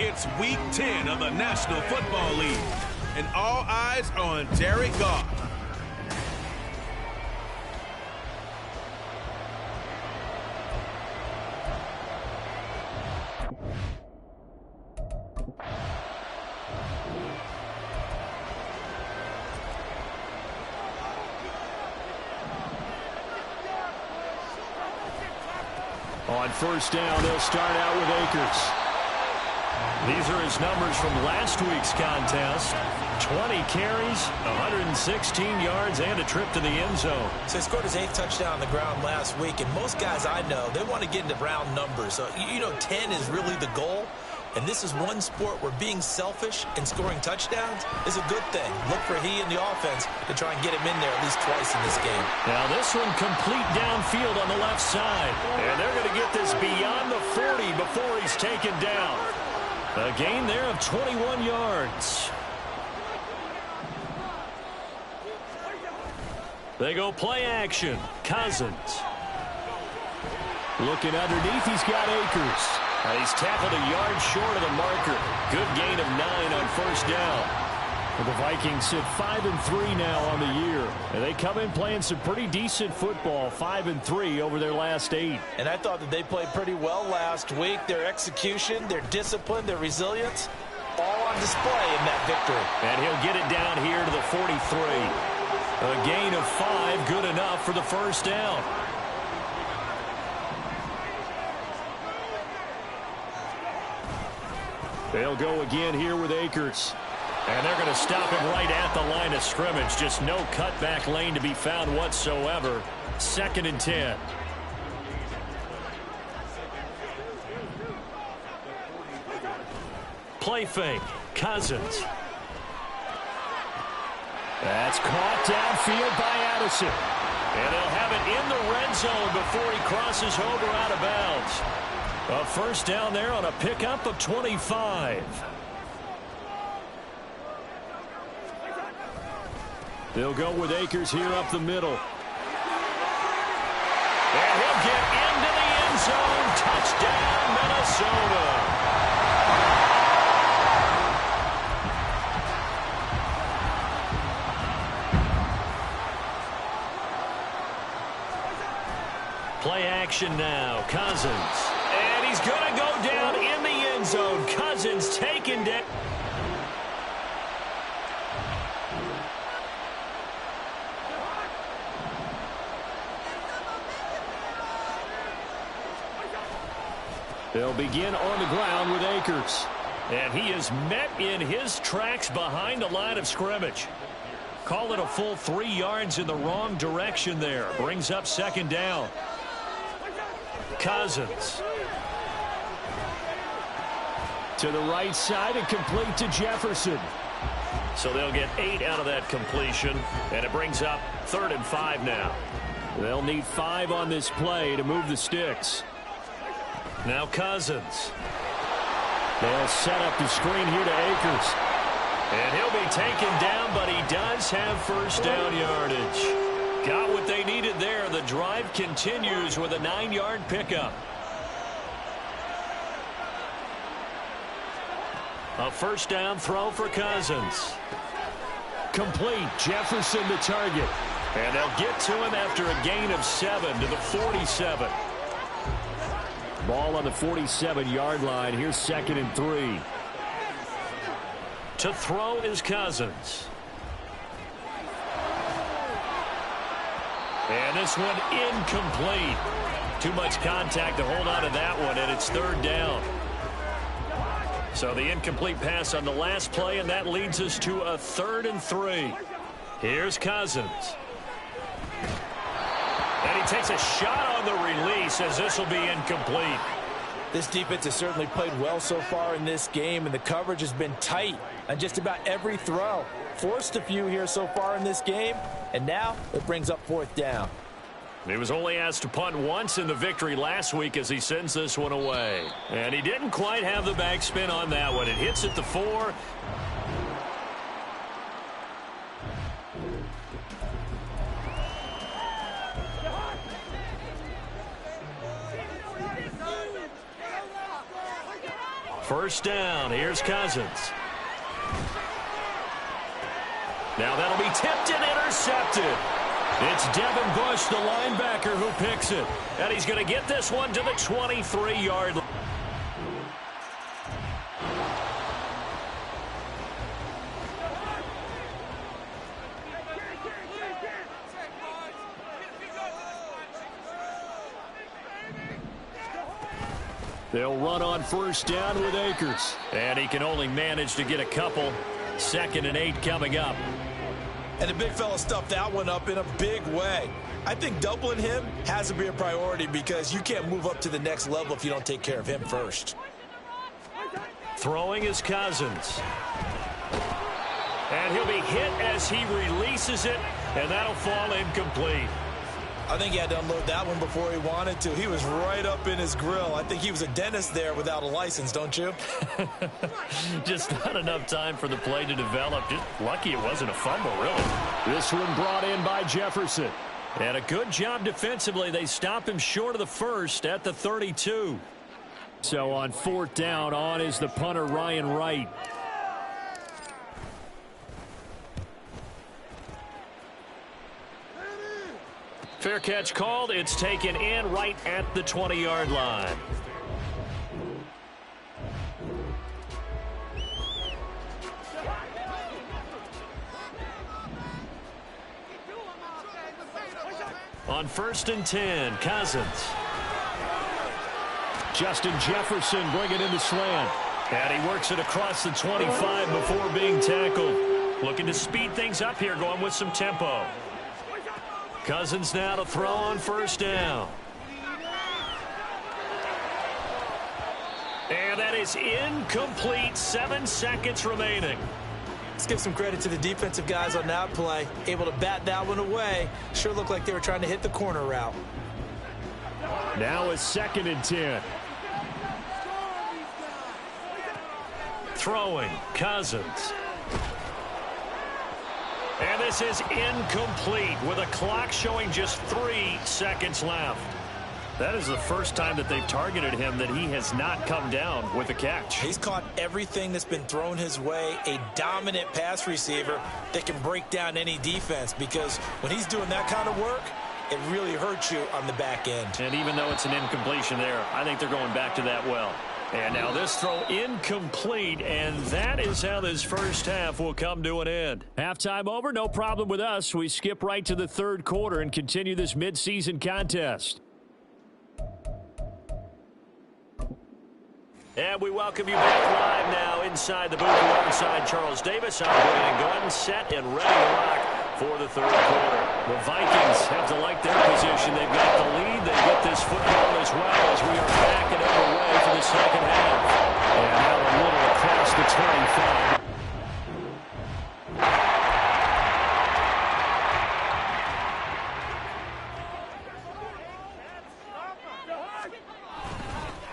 It's Week 10 of the National Football League, and all eyes are on Jared Goff. On first down, they'll start out with Akers. These are his numbers from last week's contest. 20 carries, 116 yards, and a trip to the end zone. So he scored his 8th touchdown on the ground last week, and most guys I know, they want to get into round numbers. So, 10 is really the goal. And this is one sport where being selfish and scoring touchdowns is a good thing. Look for he and the offense to try and get him in there at least twice in this game. Now this one complete downfield on the left side. And they're going to get this beyond the 40 before he's taken down. A gain there of 21 yards. They go play action. Cousins. Looking underneath, he's got Akers. He's tackled a yard short of the marker. Good gain of 9 on first down. And the Vikings sit 5-3 now on the year. And they come in playing some pretty decent football, 5-3 over their last 8. And I thought that they played pretty well last week. Their execution, their discipline, their resilience, all on display in that victory. And he'll get it down here to the 43. A gain of 5, good enough for the first down. They'll go again here with Akers. And they're going to stop him right at the line of scrimmage. Just no cutback lane to be found whatsoever. 2nd and 10. Play fake. Cousins. That's caught downfield by Addison. And they'll have it in the red zone before he crosses over out of bounds. A first down there on a pickup of 25. They'll go with Akers here up the middle. And he'll get into the end zone. Touchdown, Minnesota. Play action now. Cousins. And he's going to go down in the end zone. Cousins taken down. They'll begin on the ground with Akers. And he is met in his tracks behind the line of scrimmage. Call it a full 3 yards in the wrong direction there. Brings up 2nd down. Cousins. To the right side and complete to Jefferson. So they'll get 8 out of that completion. And it brings up 3rd and 5 now. They'll need 5 on this play to move the sticks. Now Cousins. They'll set up the screen here to Akers. And he'll be taken down, but he does have first down yardage. Got what they needed there. The drive continues with a 9-yard pickup. A first down throw for Cousins. Complete. Jefferson the target. And they'll get to him after a gain of 7 to the 47. Ball on the 47-yard line. Here's 2nd and 3. To throw is Cousins. And this one incomplete. Too much contact to hold on to that one, and it's 3rd down. So the incomplete pass on the last play, and that leads us to a 3rd and 3. Here's Cousins. And he takes a shot on the release as this will be incomplete. This defense has certainly played well so far in this game, and the coverage has been tight on just about every throw. Forced a few here so far in this game, and now it brings up 4th down. He was only asked to punt once in the victory last week as he sends this one away. And he didn't quite have the backspin on that one. It hits at the 4. First down. Here's Cousins. Now that'll be tipped and intercepted. It's Devin Bush, the linebacker, who picks it. And he's going to get this one to the 23-yard line. They'll run on first down with Akers. And he can only manage to get a couple. 2nd and 8 coming up. And the big fella stuffed that one up in a big way. I think doubling him has to be a priority because you can't move up to the next level if you don't take care of him first. Throwing is Cousins. And he'll be hit as he releases it, and that'll fall incomplete. I think he had to unload that one before he wanted to. He was right up in his grill. I think he was a dentist there without a license, don't you? Just not enough time for the play to develop. Just lucky it wasn't a fumble, really. This one brought in by Jefferson. And a good job defensively. They stop him short of the first at the 32. So on 4th down, on is the punter, Ryan Wright. Fair catch called. It's taken in right at the 20-yard line. On 1st and 10, Cousins. Justin Jefferson bringing in the slant. And he works it across the 25 before being tackled. Looking to speed things up here, going with some tempo. Cousins now to throw on 1st down. And that is incomplete. 7 seconds remaining. Let's give some credit to the defensive guys on that play. Able to bat that one away. Sure looked like they were trying to hit the corner route. Now it's 2nd and 10. Throwing, Cousins. And this is incomplete with a clock showing just 3 seconds left. That is the first time that they've targeted him that he has not come down with a catch. He's caught everything that's been thrown his way. A dominant pass receiver that can break down any defense, because when he's doing that kind of work, it really hurts you on the back end. And even though it's an incompletion there, I think they're going back to that well. And now this throw incomplete, and that is how this first half will come to an end. Halftime over, no problem with us. We skip right to the 3rd quarter and continue this midseason contest. And we welcome you back live now inside the booth alongside Charles Davis. I'm Brandon Gordon, set and ready to rock for the 3rd quarter. The Vikings have to like their position. They've got the lead. They get this football as well as we are back and underway for the 2nd half. And now a little across the 25.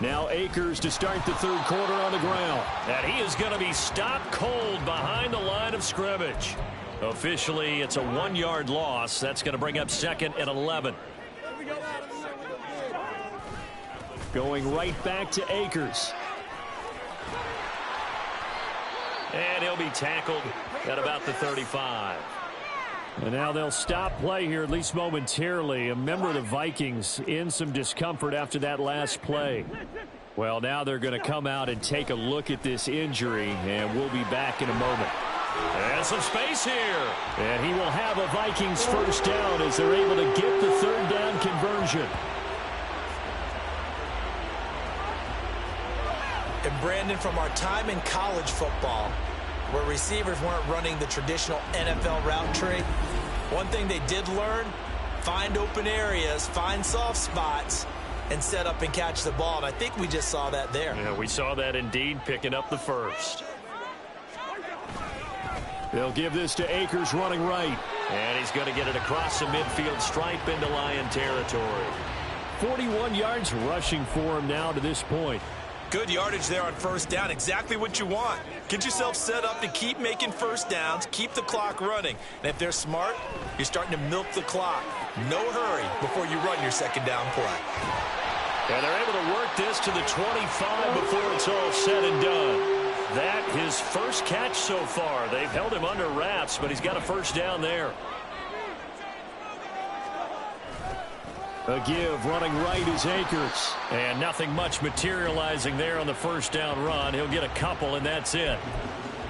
Now Akers to start the 3rd quarter on the ground. And he is going to be stopped cold behind the line of scrimmage. Officially, it's a 1-yard loss. That's going to bring up 2nd and 11. Going right back to Akers. And he'll be tackled at about the 35. And now they'll stop play here, at least momentarily. A member of the Vikings in some discomfort after that last play. Well, now they're going to come out and take a look at this injury, and we'll be back in a moment. And some space here. And he will have a Vikings first down as they're able to get the 3rd down conversion. And Brandon, from our time in college football, where receivers weren't running the traditional NFL route tree, one thing they did learn, find open areas, find soft spots, and set up and catch the ball. And I think we just saw that there. Yeah, we saw that indeed, picking up the first. They'll give this to Akers running right. And he's going to get it across the midfield stripe into Lion territory. 41 yards rushing for him now to this point. Good yardage there on 1st down. Exactly what you want. Get yourself set up to keep making first downs, keep the clock running. And if they're smart, you're starting to milk the clock. No hurry before you run your 2nd down play. And they're able to work this to the 25 before it's all said and done. That his first catch so far. They've held him under wraps, but he's got a first down there. A give running right is Akers. And nothing much materializing there on the first down run. He'll get a couple, and that's it.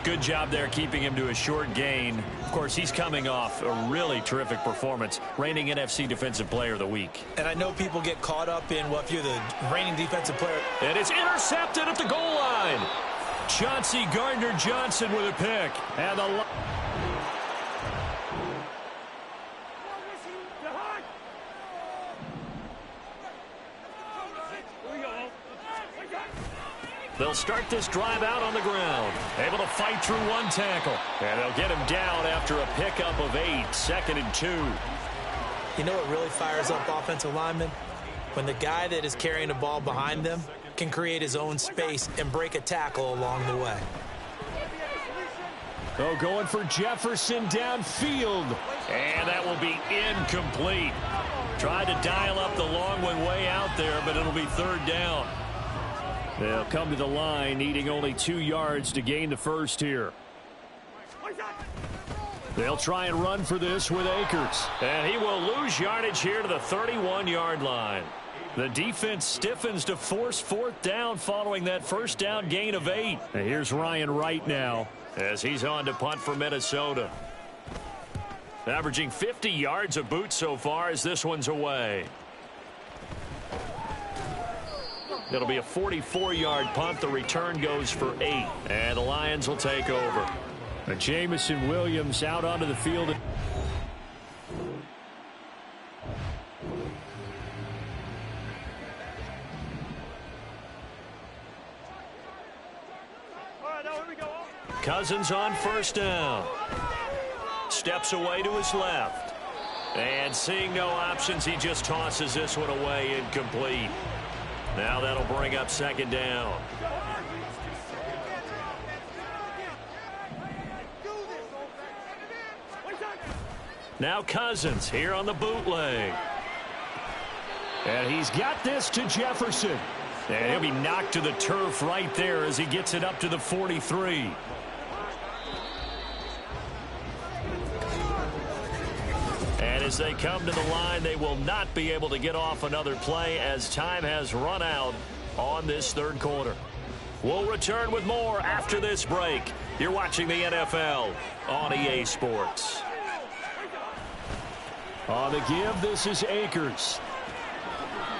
Good job there keeping him to a short gain. Of course, he's coming off a really terrific performance, reigning NFC Defensive Player of the Week. And I know people get caught up in, well, if you're the reigning defensive player. And it's intercepted at the goal line. Chauncey Gardner-Johnson with a pick. And the they'll start this drive out on the ground. Able to fight through one tackle. And they'll get him down after a pickup of 8. 2nd and 2. You know what really fires up offensive linemen? When the guy that is carrying the ball behind them can create his own space and break a tackle along the way. Oh, going for Jefferson downfield. And that will be incomplete. Tried to dial up the long one way out there, but it'll be 3rd down. They'll come to the line, needing only 2 yards to gain the first here. They'll try and run for this with Akers. And he will lose yardage here to the 31-yard line. The defense stiffens to force 4th down following that first down gain of 8. And here's Ryan Wright now as he's on to punt for Minnesota. Averaging 50 yards a boot so far as this one's away. It'll be a 44-yard punt. The return goes for 8. And the Lions will take over. And Jamison Williams out onto the field. Cousins on first down. Steps away to his left. And seeing no options, he just tosses this one away, incomplete. Now that'll bring up 2nd down. Now Cousins here on the bootleg. And he's got this to Jefferson. And he'll be knocked to the turf right there as he gets it up to the 43. And as they come to the line, they will not be able to get off another play as time has run out on this 3rd quarter. We'll return with more after this break. You're watching the NFL on EA Sports. On the give, this is Akers.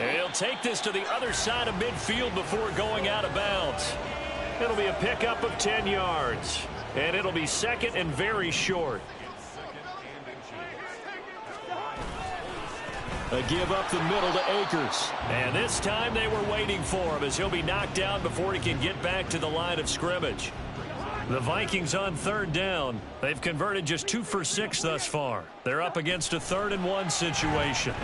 And he'll take this to the other side of midfield before going out of bounds. It'll be a pickup of 10 yards. And it'll be 2nd and very short. A give up the middle to Akers. And this time they were waiting for him as he'll be knocked down before he can get back to the line of scrimmage. The Vikings on 3rd down. They've converted just 2 for 6 thus far. They're up against a 3rd and 1 situation.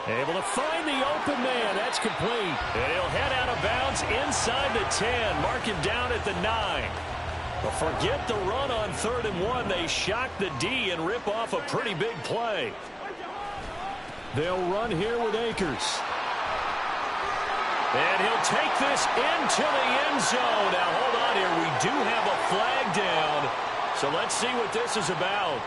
Able to find the open man. That's complete. And he'll head out of bounds inside the 10. Mark him down at the 9. But forget the run on 3rd and 1. They shock the D and rip off a pretty big play. They'll run here with Akers. And he'll take this into the end zone. Now, hold on here. We do have a flag down. So let's see what this is about.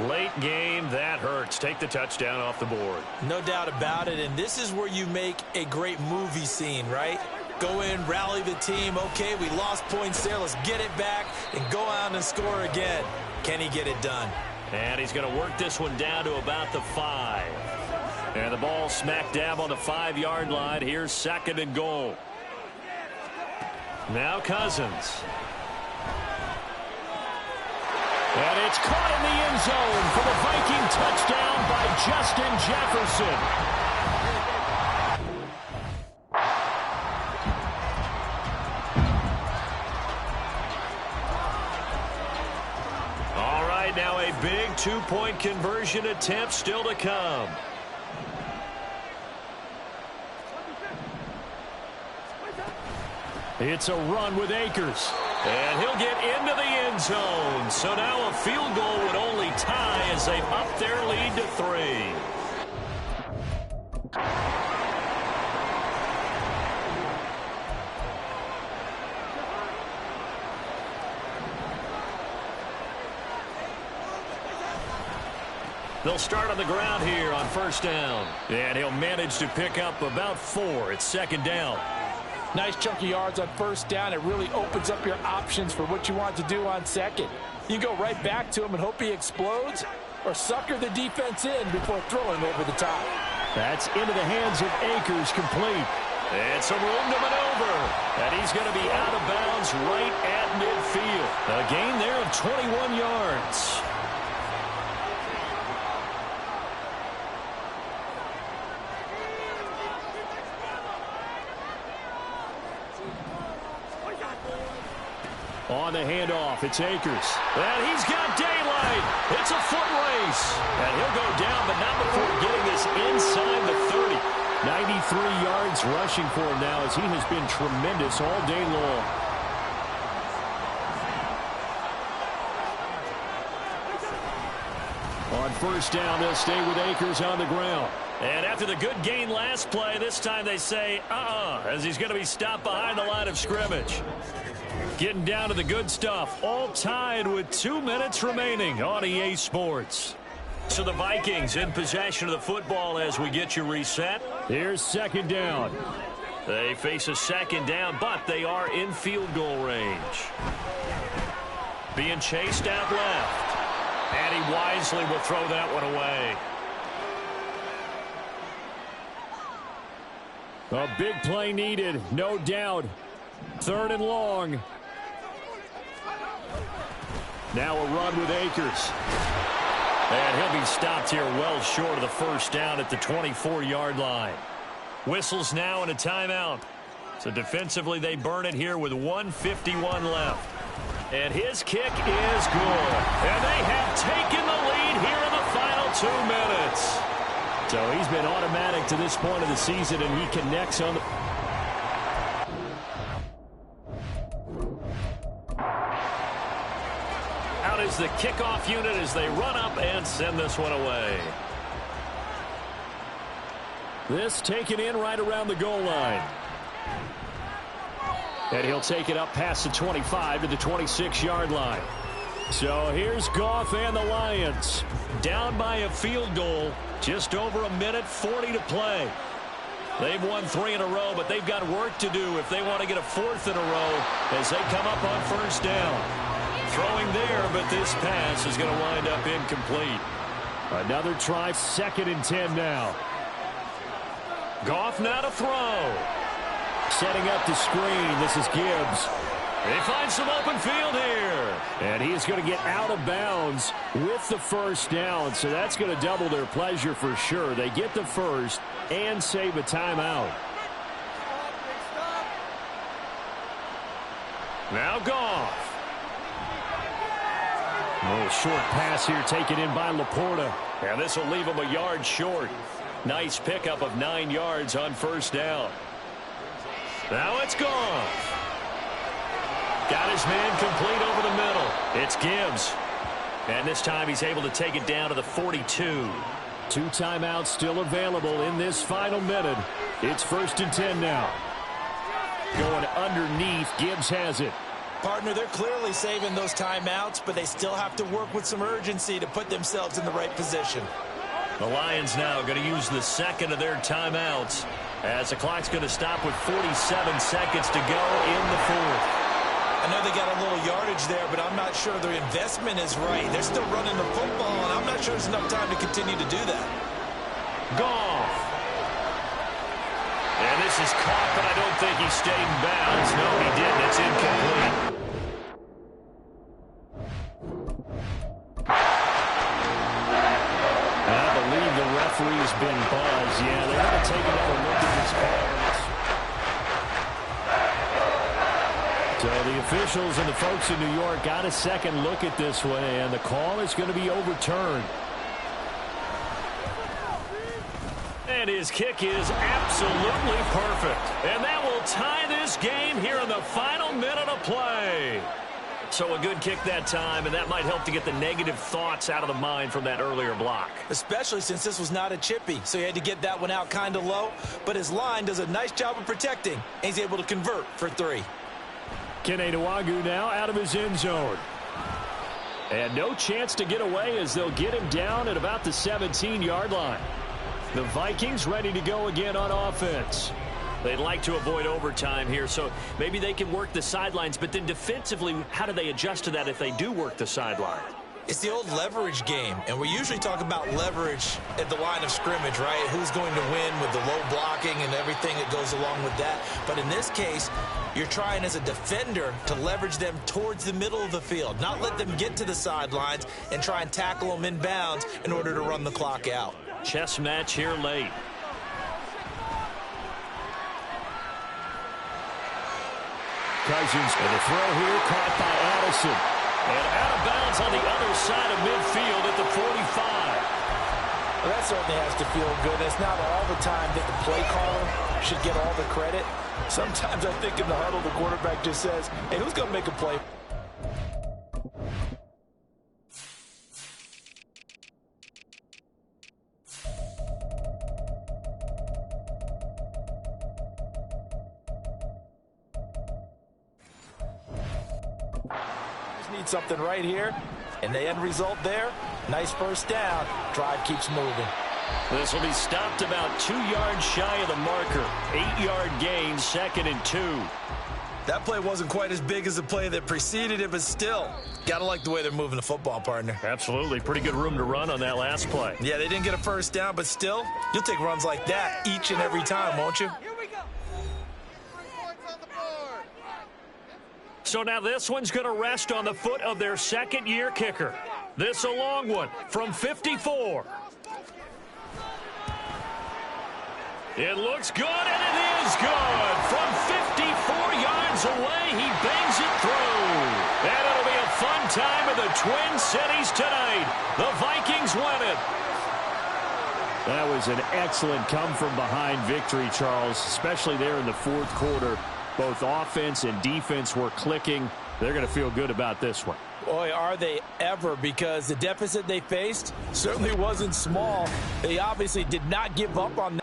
Late game, that hurts. Take the touchdown off the board. No doubt about it, and this is where you make a great movie scene, right? Go in, rally the team. Okay, we lost points there. Let's get it back and go out and score again. Can he get it done? And he's going to work this one down to about the 5. And the ball smack dab on the 5-yard line. Here's 2nd and goal. Now Cousins. And it's caught in the end zone for the Viking touchdown by Justin Jefferson. All right, now a big 2-point conversion attempt still to come. It's a run with Akers. And he'll get into the end zone. So now a field goal would only tie as they've upped their lead to 3. They'll start on the ground here on first down. And he'll manage to pick up about 4. It's second down. Nice chunk of yards on first down. It really opens up your options for what you want to do on second. You go right back to him and hope he explodes, or sucker the defense in before throwing over the top. That's into the hands of Akers, complete. And some room to maneuver. And he's going to be out of bounds right at midfield. A gain there of 21 yards. On the handoff, it's Akers. And he's got daylight. It's a foot race. And he'll go down, but not before getting this inside the 30. 93 yards rushing for him now as he has been tremendous all day long. On first down, they'll stay with Akers on the ground. And after the good gain last play, this time they say, as he's going to be stopped behind the line of scrimmage. Getting down to the good stuff, all tied with 2 minutes remaining on EA Sports. So the Vikings in possession of the football as we get you reset. Here's second down. They face a second down, but they are in field goal range. Being chased out left. And he wisely will throw that one away. A big play needed, no doubt. Third and long. Now a run with Akers. And he'll be stopped here well short of the first down at the 24-yard line. Whistles now and a timeout. So defensively they burn it here with 1:51 left. And his kick is good. And they have taken the lead here in the final 2 minutes. So he's been automatic to this point of the season, and he connects on the... Out is the kickoff unit as they run up and send this one away. This taken in right around the goal line. And he'll take it up past the 25 to the 26-yard line. So here's Goff and the Lions. Down by a field goal. Just over 1:40 to play. They've won 3 in a row, but they've got work to do if they want to get a 4th in a row as they come up on first down. Throwing there, but this pass is going to wind up incomplete. Another try, 2nd and 10 now. Goff now to throw. Setting up the screen, this is Gibbs. They find some open field here. And he is going to get out of bounds with the first down, so that's going to double their pleasure for sure. They get the first and save a timeout. Now Goff. A little short pass here taken in by Laporta. And this will leave him a yard short. Nice pickup of 9 yards on first down. Now it's Goff. Got his man complete over the middle. It's Gibbs. And this time he's able to take it down to the 42. 2 timeouts still available in this final minute. It's 1st and 10 now. Going underneath, Gibbs has it. Partner, they're clearly saving those timeouts, but they still have to work with some urgency to put themselves in the right position. The Lions now going to use the 2nd of their timeouts as the clock's going to stop with 47 seconds to go in the 4th. I know they got a little yardage there, but I'm not sure their investment is right. They're still running the football, and I'm not sure there's enough time to continue to do that. Goff. And this is caught, but I don't think he stayed in bounds. No, he didn't. It's incomplete. I believe the referee's been buzzed. Yeah, they're going to take another look at this call. So the officials and the folks in New York got a second look at this one, and the call is going to be overturned. And his kick is absolutely perfect. And that will tie this game here in the final minute of play. So a good kick that time, and that might help to get the negative thoughts out of the mind from that earlier block. Especially since this was not a chippy, so he had to get that one out kind of low. But his line does a nice job of protecting, and he's able to convert for 3. Kene Nwangwu now out of his end zone. And no chance to get away as they'll get him down at about the 17-yard line. The Vikings ready to go again on offense. They'd like to avoid overtime here, so maybe they can work the sidelines, but then defensively, how do they adjust to that if they do work the sideline? It's the old leverage game, and we usually talk about leverage at the line of scrimmage, right? Who's going to win with the low blocking and everything that goes along with that. But in this case, you're trying as a defender to leverage them towards the middle of the field, not let them get to the sidelines and try and tackle them in bounds in order to run the clock out. Chess match here late. Cousins, and the throw here caught by Addison. And out of bounds on the other side of midfield at the 45. Well, that certainly has to feel good. It's not all the time that the play caller should get all the credit. Sometimes I think in the huddle, the quarterback just says, hey, who's going to make a play? Need something right here, and the end result there, nice first down. Drive keeps moving. This will be stopped about 2 yards shy of the marker. 8-yard gain, 2nd and 2. That play wasn't quite as big as the play that preceded it, but still, gotta like the way they're moving the football, partner. Absolutely. Pretty good room to run on that last play. Yeah, they didn't get a first down, but still, you'll take runs like that each and every time, won't you? So now this one's going to rest on the foot of their second-year kicker. This a long one from 54. It looks good, and it is good. From 54 yards away, he bangs it through. And it'll be a fun time in the Twin Cities tonight. The Vikings win it. That was an excellent come-from-behind victory, Charles, especially there in the fourth quarter. Both offense and defense were clicking. They're going to feel good about this one. Boy, are they ever, because the deficit they faced certainly wasn't small. They obviously did not give up on that.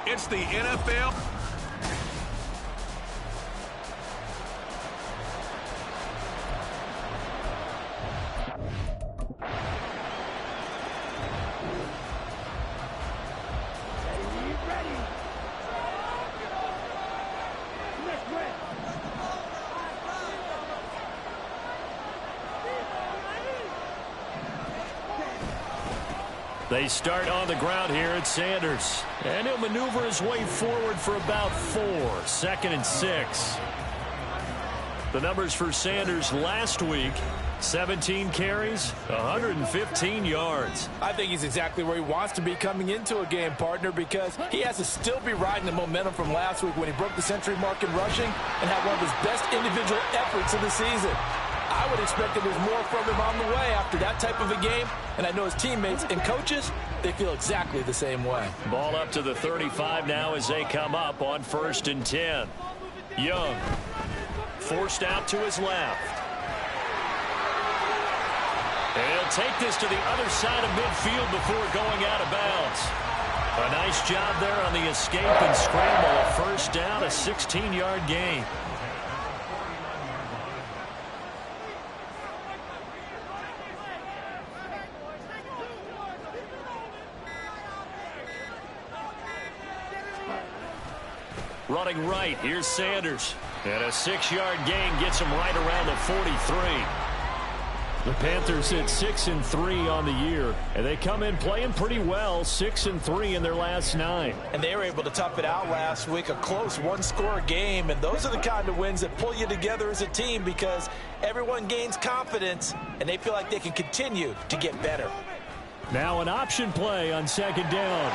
It's the NFL. They start on the ground here at Sanders. And he'll maneuver his way forward for about 4. 2nd and 6. The numbers for Sanders last week: 17 carries, 115 yards. I think he's exactly where he wants to be coming into a game, partner, because he has to still be riding the momentum from last week when he broke the century mark in rushing and had one of his best individual efforts of the season. I would expect that there's more from him on the way after that type of a game, and I know his teammates and coaches, they feel exactly the same way. Ball up to the 35 now as they come up on 1st and 10. Young forced out to his left. And he'll take this to the other side of midfield before going out of bounds. A nice job there on the escape and scramble. A 1st down, a 16-yard gain. Running right, here's Sanders. And a 6-yard gain gets him right around the 43. The Panthers at 6-3 on the year, and they come in playing pretty well, 6-3 in their last 9. And they were able to tough it out last week, a close one-score game, and those are the kind of wins that pull you together as a team because everyone gains confidence, and they feel like they can continue to get better. Now an option play on 2nd down.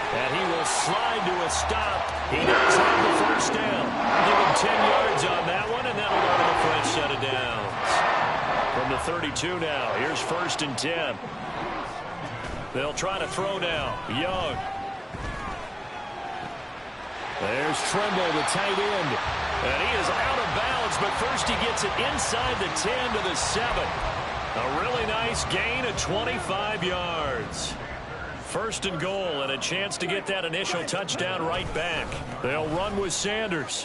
And he will slide to a stop. He does have the 1st down. Give him 10 yards on that one, and that'll go to the French set of downs. From the 32 now, here's 1st and 10. They'll try to throw now. Young. There's Tremble, the tight end. And he is out of bounds, but first he gets it inside the 10 to the 7. A really nice gain of 25 yards. 1st and goal, and a chance to get that initial touchdown right back. They'll run with Sanders.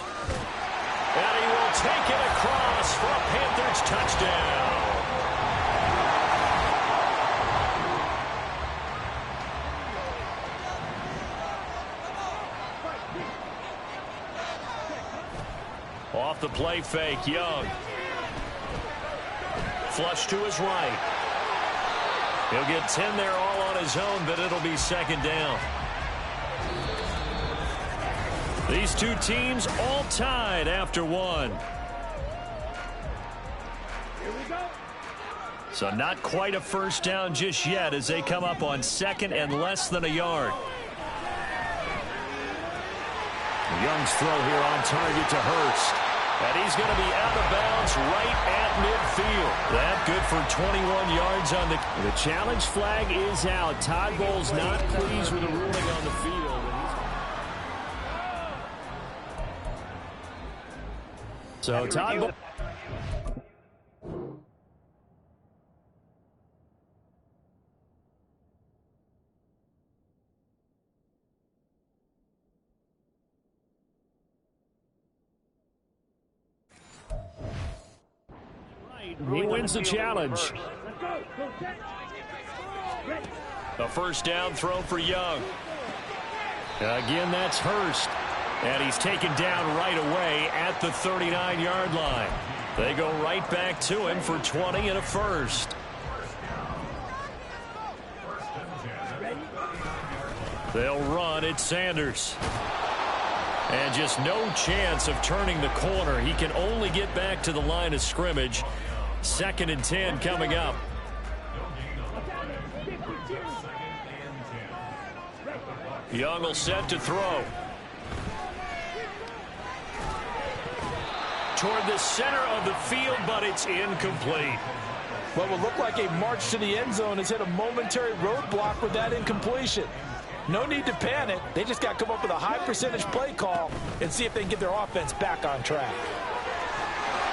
And he will take it across for a Panthers touchdown. Off the play fake, Young. Flush to his right. He'll get 10 there all on his own, but it'll be 2nd down. These two teams all tied after 1. So not quite a 1st down just yet as they come up on 2nd and less than a yard. Young's throw here on target to Hurst. And he's going to be out of bounds right at midfield. That good for 21 yards on the challenge flag is out. Todd Bowles not pleased with the ruling on the field. So Todd Bowles. He wins the challenge. A 1st down throw for Young. Again, that's Hurst. And he's taken down right away at the 39-yard line. They go right back to him for 20 and a 1st. They'll run at Sanders. And just no chance of turning the corner. He can only get back to the line of scrimmage. 2nd and 10 coming up. Young will set to throw. Toward the center of the field, but it's incomplete. What will look like a march to the end zone has hit a momentary roadblock with that incompletion. No need to panic. They just got to come up with a high percentage play call and see if they can get their offense back on track.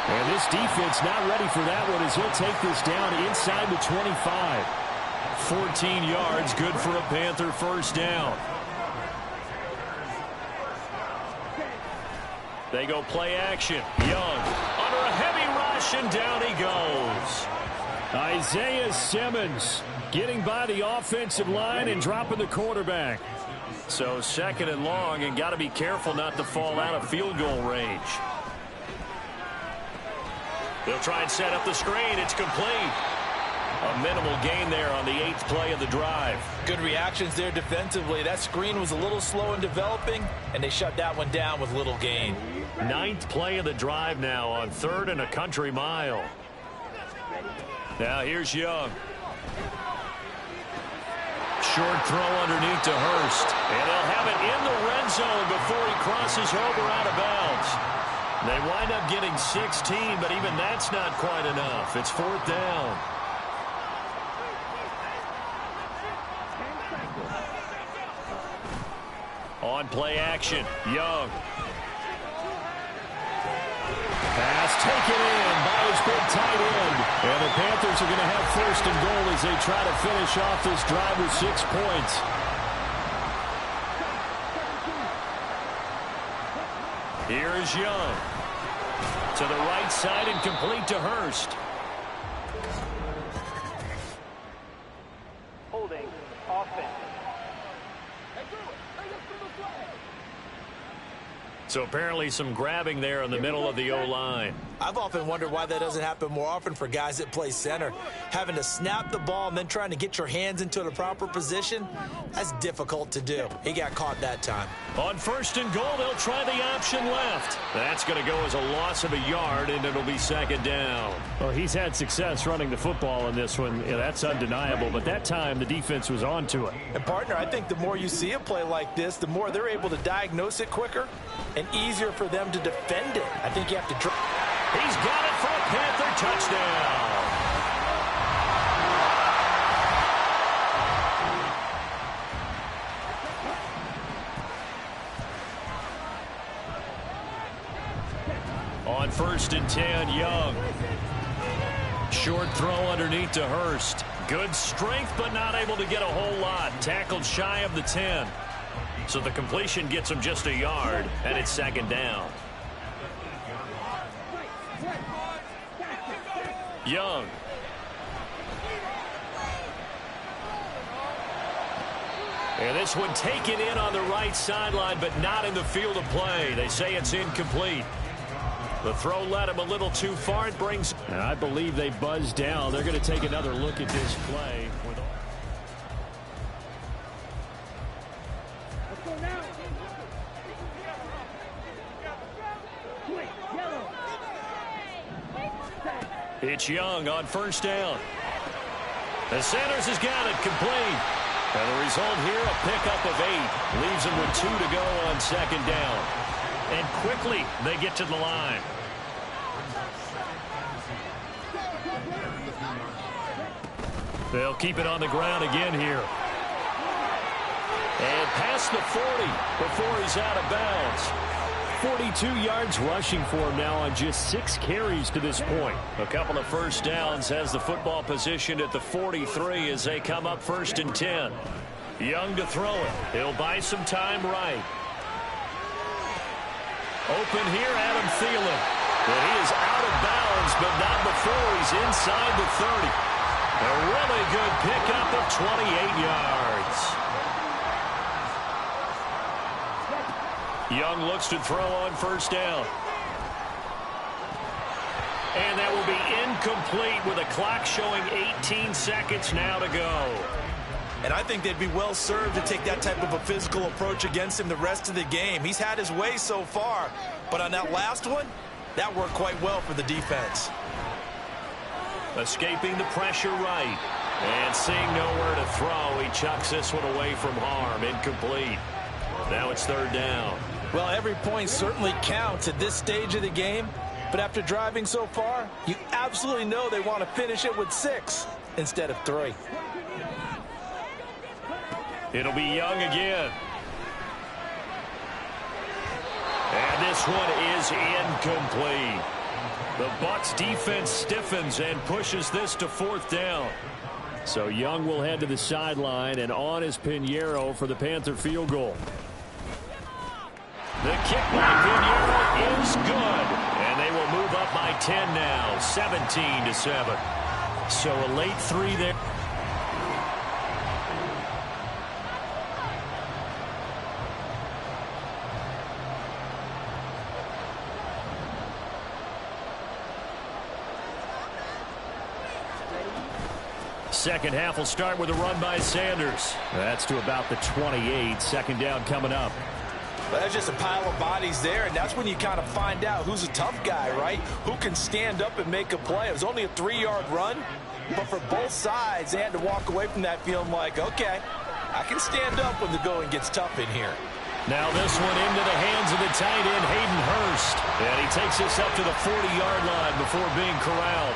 And this defense not ready for that one as he'll take this down inside the 25. 14 yards, good for a Panther 1st down. They go play action. Young under a heavy rush, and down he goes. Isaiah Simmons getting by the offensive line and dropping the quarterback. So second and long, and got to be careful not to fall out of field goal range. They'll try and set up the screen. It's complete. A minimal gain there on the 8th play of the drive. Good reactions there defensively. That screen was a little slow in developing, and they shut that one down with little gain. 9th play of the drive now on 3rd and a country mile. Now here's Young. Short throw underneath to Hurst. And they'll have it in the red zone before he crosses over out of bounds. They wind up getting 16, but even that's not quite enough. It's 4th down. On play action, Young. Pass taken in by his big tight end. And the Panthers are going to have 1st and goal as they try to finish off this drive with 6 points. Here is Young. To the right side and complete to Hurst. Holding offense. So apparently some grabbing there in the middle of the O-line. I've often wondered why that doesn't happen more often for guys that play center. Having to snap the ball and then trying to get your hands into the proper position, that's difficult to do. He got caught that time. On 1st and goal, they'll try the option left. That's going to go as a loss of a yard, and it'll be 2nd down. Well, he's had success running the football in this one. Yeah, that's undeniable, but that time the defense was on to it. And, partner, I think the more you see a play like this, the more they're able to diagnose it quicker and easier for them to defend it. I think you have to... He's got it for a Panther touchdown. On 1st and 10, Young. Short throw underneath to Hurst. Good strength, but not able to get a whole lot. Tackled shy of the 10. So the completion gets him just a yard, and it's 2nd down. Young. And this one taken in on the right sideline, but not in the field of play. They say it's incomplete. The throw led him a little too far. It brings... And I believe they buzzed down. They're going to take another look at this play. It's Young on 1st down. The Sanders has got it complete. And the result here, a pickup of 8. Leaves them with 2 to go on 2nd down. And quickly, they get to the line. They'll keep it on the ground again here. And past the 40 before he's out of bounds. 42 yards rushing for him now on just 6 carries to this point. A couple of 1st downs, has the football positioned at the 43 as they come up 1st and 10. Young to throw it. He'll buy some time right. Open here, Adam Thielen. But he is out of bounds, but not before he's inside the 30. A really good pickup of 28 yards. Young looks to throw on 1st down. And that will be incomplete with a clock showing 18 seconds now to go. And I think they'd be well served to take that type of a physical approach against him the rest of the game. He's had his way so far, but on that last one, that worked quite well for the defense. Escaping the pressure right. And seeing nowhere to throw, he chucks this one away from harm. Incomplete. Now it's 3rd down. Well, every point certainly counts at this stage of the game, but after driving so far, you absolutely know they want to finish it with 6 instead of 3. It'll be Young again. And this one is incomplete. The Bucs defense stiffens and pushes this to 4th down. So Young will head to the sideline, and on is Pinheiro for the Panther field goal. The kick by Pinheiro is good. And they will move up by 10 now, 17-7. So a late 3 there. Second half will start with a run by Sanders. That's to about the 28. Second down coming up. But that's just a pile of bodies there, and that's when you kind of find out who's a tough guy, right? Who can stand up and make a play. It was only a 3-yard run, but for both sides, they had to walk away from that feeling like, okay, I can stand up when the going gets tough in here. Now this one into the hands of the tight end, Hayden Hurst. And he takes this up to the 40-yard line before being corralled.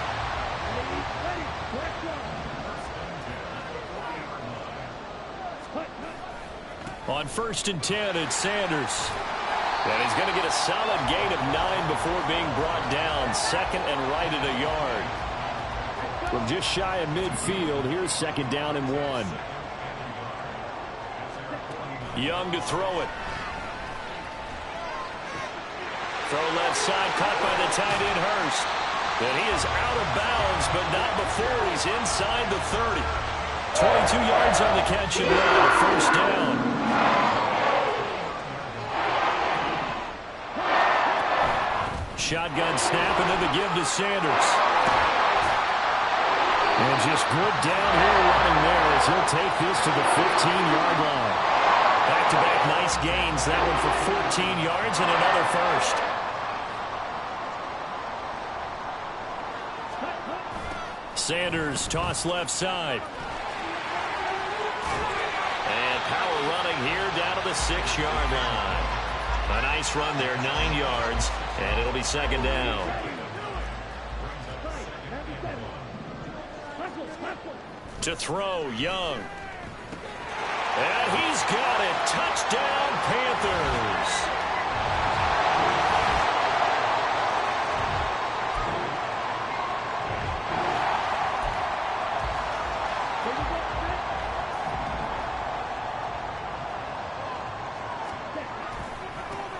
On 1st and 10, it's Sanders. And he's going to get a solid gain of 9 before being brought down. Second and right at a yard. From just shy of midfield, here's second down and 1. Young to throw it. Throw left side, caught by the tight end Hurst. And he is out of bounds, but not before he's inside the 30. 22 yards on the catch and run, first down. Shotgun snap and then the give to Sanders. And just good downhill running there as he'll take this to the 15-yard line. Back-to-back nice gains. That one for 14 yards and another first. Sanders toss left side. And power running here down to the 6-yard line. A nice run there, 9 yards, and it'll be second down. To throw, Young. And he's got it. Touchdown, Panthers.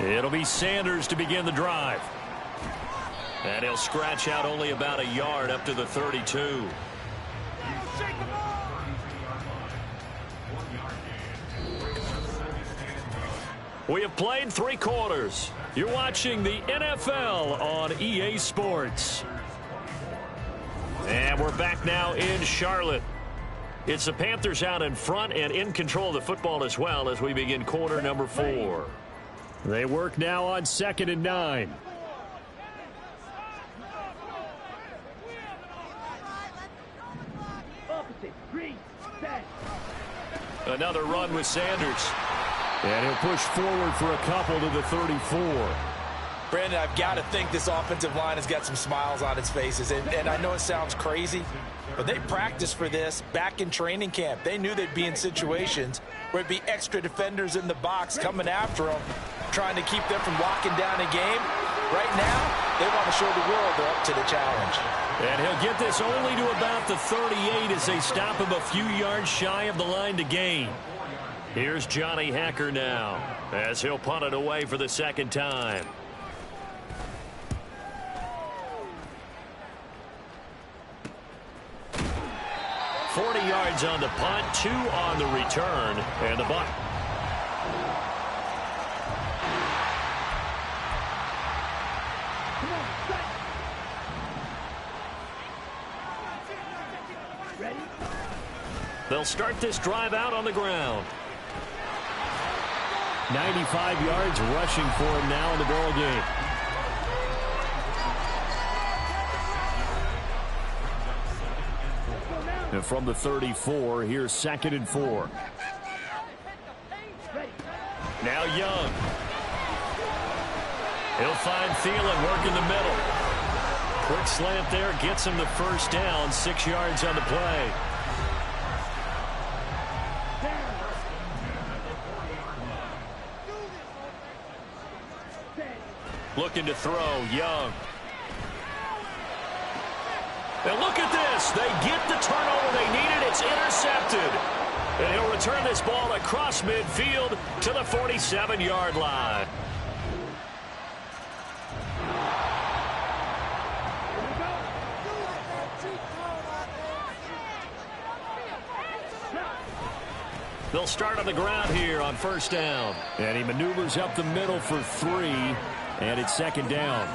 It'll be Sanders to begin the drive. And he'll scratch out only about a yard up to the 32. We have played 3 quarters. You're watching the NFL on EA Sports. And we're back now in Charlotte. It's the Panthers out in front and in control of the football as well as we begin quarter number 4. They work now on 2nd and 9. Another run with Sanders. And he'll push forward for a couple to the 34. Brandon, I've got to think this offensive line has got some smiles on its faces. And I know it sounds crazy, but they practiced for this back in training camp. They knew they'd be in situations where it'd be extra defenders in the box coming after them, trying to keep them from locking down a game. Right now, they want to show the world they're up to the challenge. And he'll get this only to about the 38 as they stop him a few yards shy of the line to gain. Here's Johnny Hacker now as he'll punt it away for the second time. $40 yards on the punt, 2 on the return, and the bunt. They'll start this drive out on the ground. 95 yards rushing for him now in the ball game. And from the 34, here's 2nd and 4. Now Young. He'll find Thielen working the middle. Quick slant there, gets him the first down, 6 yards on the play. Looking to throw, Young. And look at this. They get the turnover they needed. It's intercepted. And he'll return this ball across midfield to the 47-yard line. They'll start on the ground here on first down. And he maneuvers up the middle for 3, and it's second down.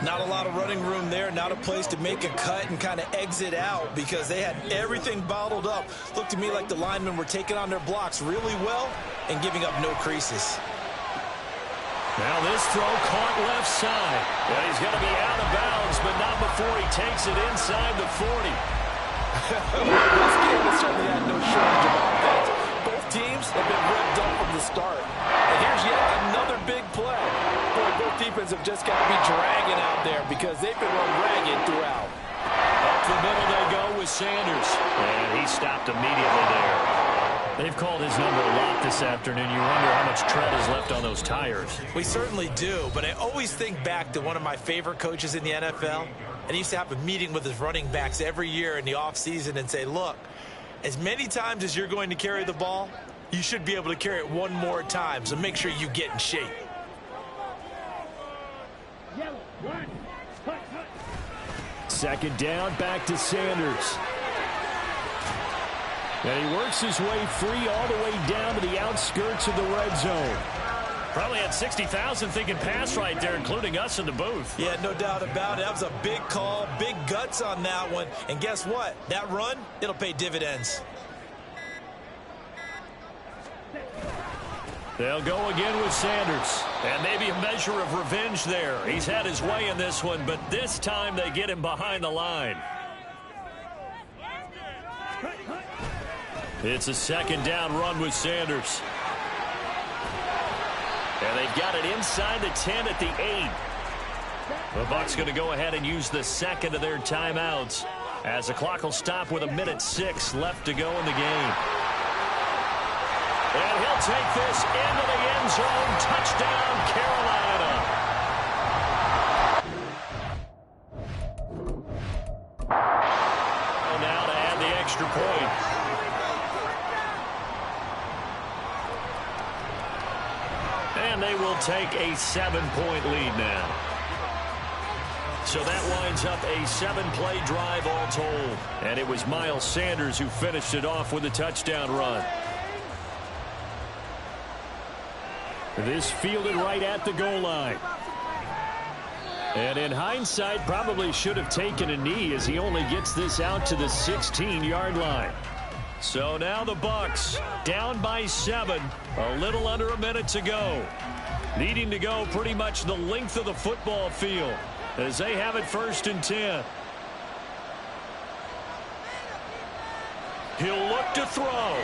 Not a lot of running room there, not a place to make a cut and kind of exit out because they had everything bottled up. Looked to me like the linemen were taking on their blocks really well and giving up no creases. Now this throw caught left side. And he's going to be out of bounds, but not before he takes it inside the 40. This game has certainly had no shortage of offense. Both teams have been revved up from the start. And here's yet another big play. Boy, both defenses have just got to be dragging out there because they've been run ragged throughout. Up the middle they go with Sanders. And he stopped immediately there. They've called his number a lot this afternoon. You wonder how much tread is left on those tires. We certainly do, but I always think back to one of my favorite coaches in the NFL. And he used to have a meeting with his running backs every year in the offseason and say, look, as many times as you're going to carry the ball, you should be able to carry it one more time, so make sure you get in shape. Second down, back to Sanders. And he works his way free all the way down to the outskirts of the red zone. Probably had 60,000 thinking pass right there, including us in the booth. Yeah, no doubt about it. That was a big call, big guts on that one. And guess what? That run, it'll pay dividends. They'll go again with Sanders. And maybe a measure of revenge there. He's had his way in this one, but this time they get him behind the line. It's a second down run with Sanders. And they've got it inside the 10 at the 8. The Bucs going to go ahead and use the second of their timeouts as the clock will stop with 1:06 left to go in the game. And he'll take this into the end zone. Touchdown, Carolina. Now to add the extra point. And they will take a 7-point lead now. So that winds up a 7-play drive all told. And it was Miles Sanders who finished it off with a touchdown run. This fielded right at the goal line. And in hindsight, probably should have taken a knee as he only gets this out to the 16-yard line. So now the Bucs down by 7, a little under a minute to go. Needing to go pretty much the length of the football field as they have it 1st and 10. He'll look to throw.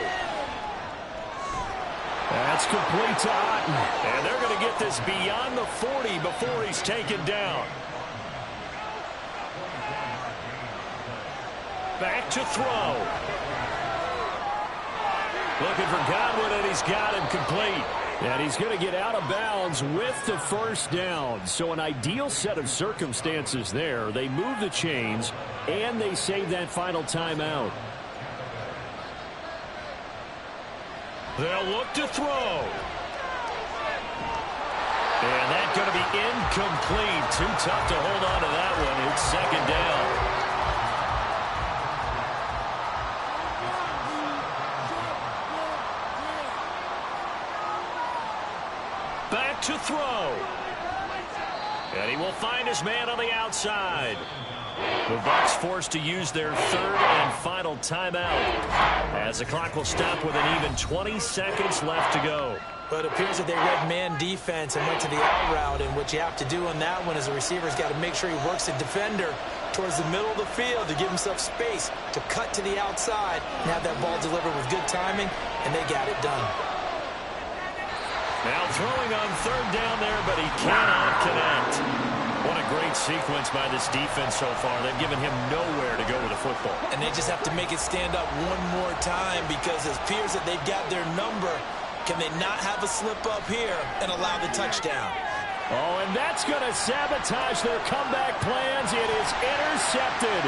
That's complete to Otten. And they're going to get this beyond the 40 before he's taken down. Back to throw. Looking for Godwin, and he's got him complete. And he's going to get out of bounds with the first down. So an ideal set of circumstances there. They move the chains, and they save that final timeout. They'll look to throw. And that's going to be incomplete. Too tough to hold on to that one. It's second down. Back to throw. And he will find his man on the outside. The Bucs forced to use their 3rd and final timeout as the clock will stop with an even 20 seconds left to go. But it appears that they read man defense and went to the out route, and what you have to do on that one is the receiver's got to make sure he works the defender towards the middle of the field to give himself space to cut to the outside and have that ball delivered with good timing, and they got it done. Now throwing on 3rd down there, but he cannot connect. What a great sequence by this defense so far. They've given him nowhere to go with the football. And they just have to make it stand up one more time because it appears that they've got their number. Can they not have a slip up here and allow the touchdown? Oh, and that's going to sabotage their comeback plans. It is intercepted.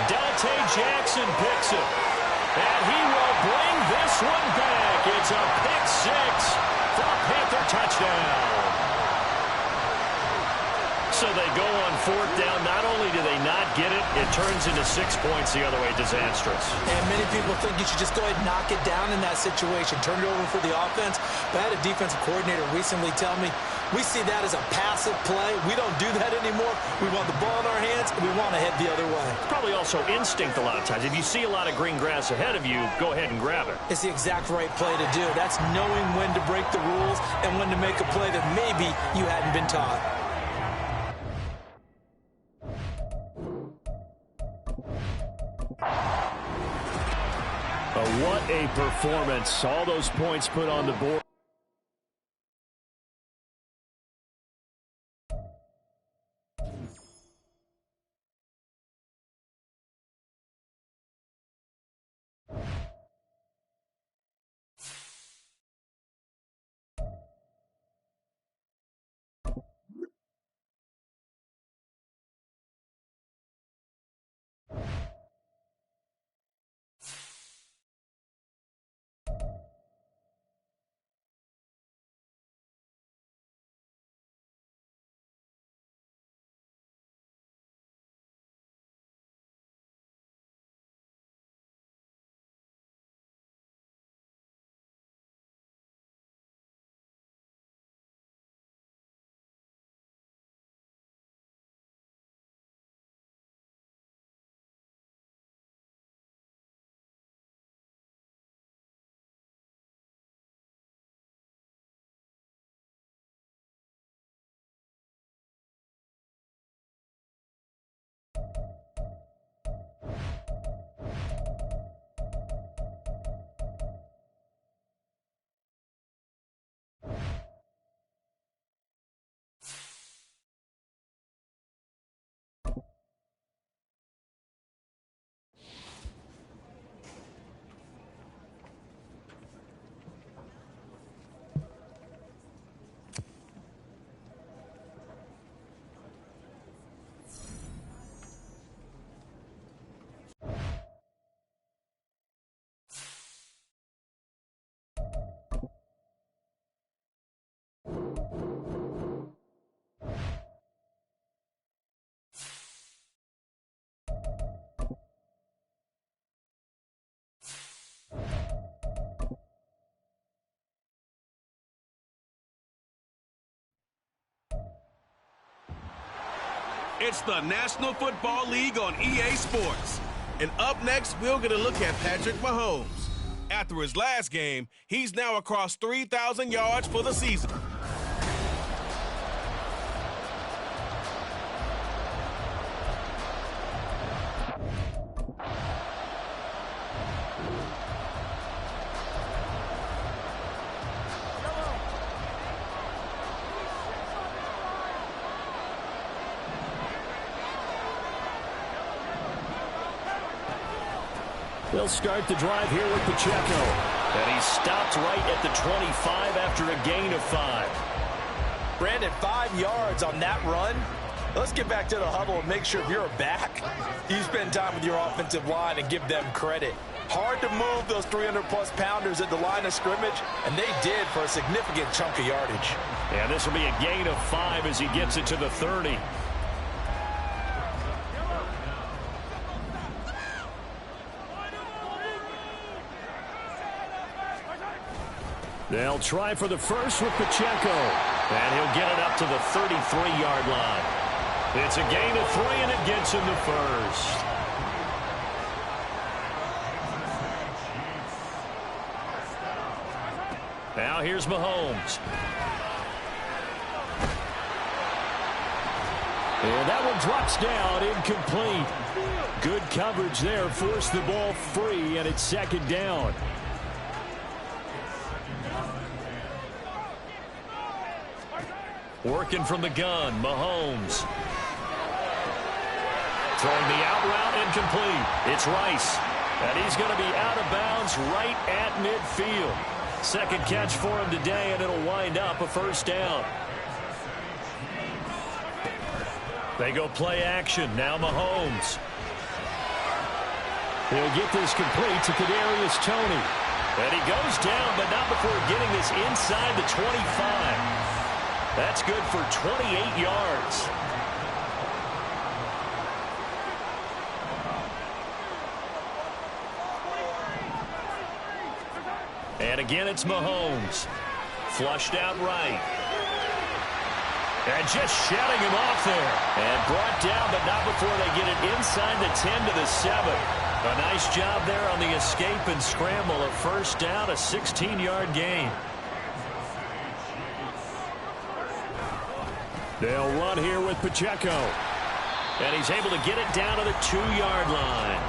Dante Jackson picks it. And he will bring this one back. It's a pick 6 for a Panther touchdown. So they go on fourth down. Not only do they not get it, it turns into 6 points the other way. Disastrous. And many people think you should just go ahead and knock it down in that situation. Turn it over for the offense. But I had a defensive coordinator recently tell me, we see that as a passive play. We don't do that anymore. We want the ball in our hands, and we want to head the other way. Probably also instinct a lot of times. If you see a lot of green grass ahead of you, go ahead and grab it. It's the exact right play to do. That's knowing when to break the rules and when to make a play that maybe you hadn't been taught. What a performance. All those points put on the board. It's the National Football League on EA Sports. And up next, we'll get a look at Patrick Mahomes. After his last game, he's now across 3,000 yards for the season. They'll start the drive here with Pacheco. And he stopped right at the 25 after a gain of 5. Brandon, 5 yards on that run. Let's get back to the huddle and make sure if you're back, you spend time with your offensive line and give them credit. Hard to move those 300-plus pounders at the line of scrimmage, and they did for a significant chunk of yardage. And this will be a gain of 5 as he gets it to the 30. They'll try for the first with Pacheco. And he'll get it up to the 33-yard line. It's a gain of 3, and it gets him the first. Now here's Mahomes. And that one drops down, incomplete. Good coverage there, forced the ball free, and it's second down. Working from the gun, Mahomes. Throwing the out route, incomplete. It's Rice. And he's going to be out of bounds right at midfield. Second catch for him today, and it'll wind up a first down. They go play action. Now Mahomes. He'll get this complete to Kadarius Toney. And he goes down, but not before getting this inside the 25. That's good for 28 yards. And again, it's Mahomes. Flushed out right. And just shutting him off there. And brought down, but not before they get it inside the 10 to the 7. A nice job there on the escape and scramble. A first down, a 16-yard gain. They'll run here with Pacheco. And he's able to get it down to the 2-yard line.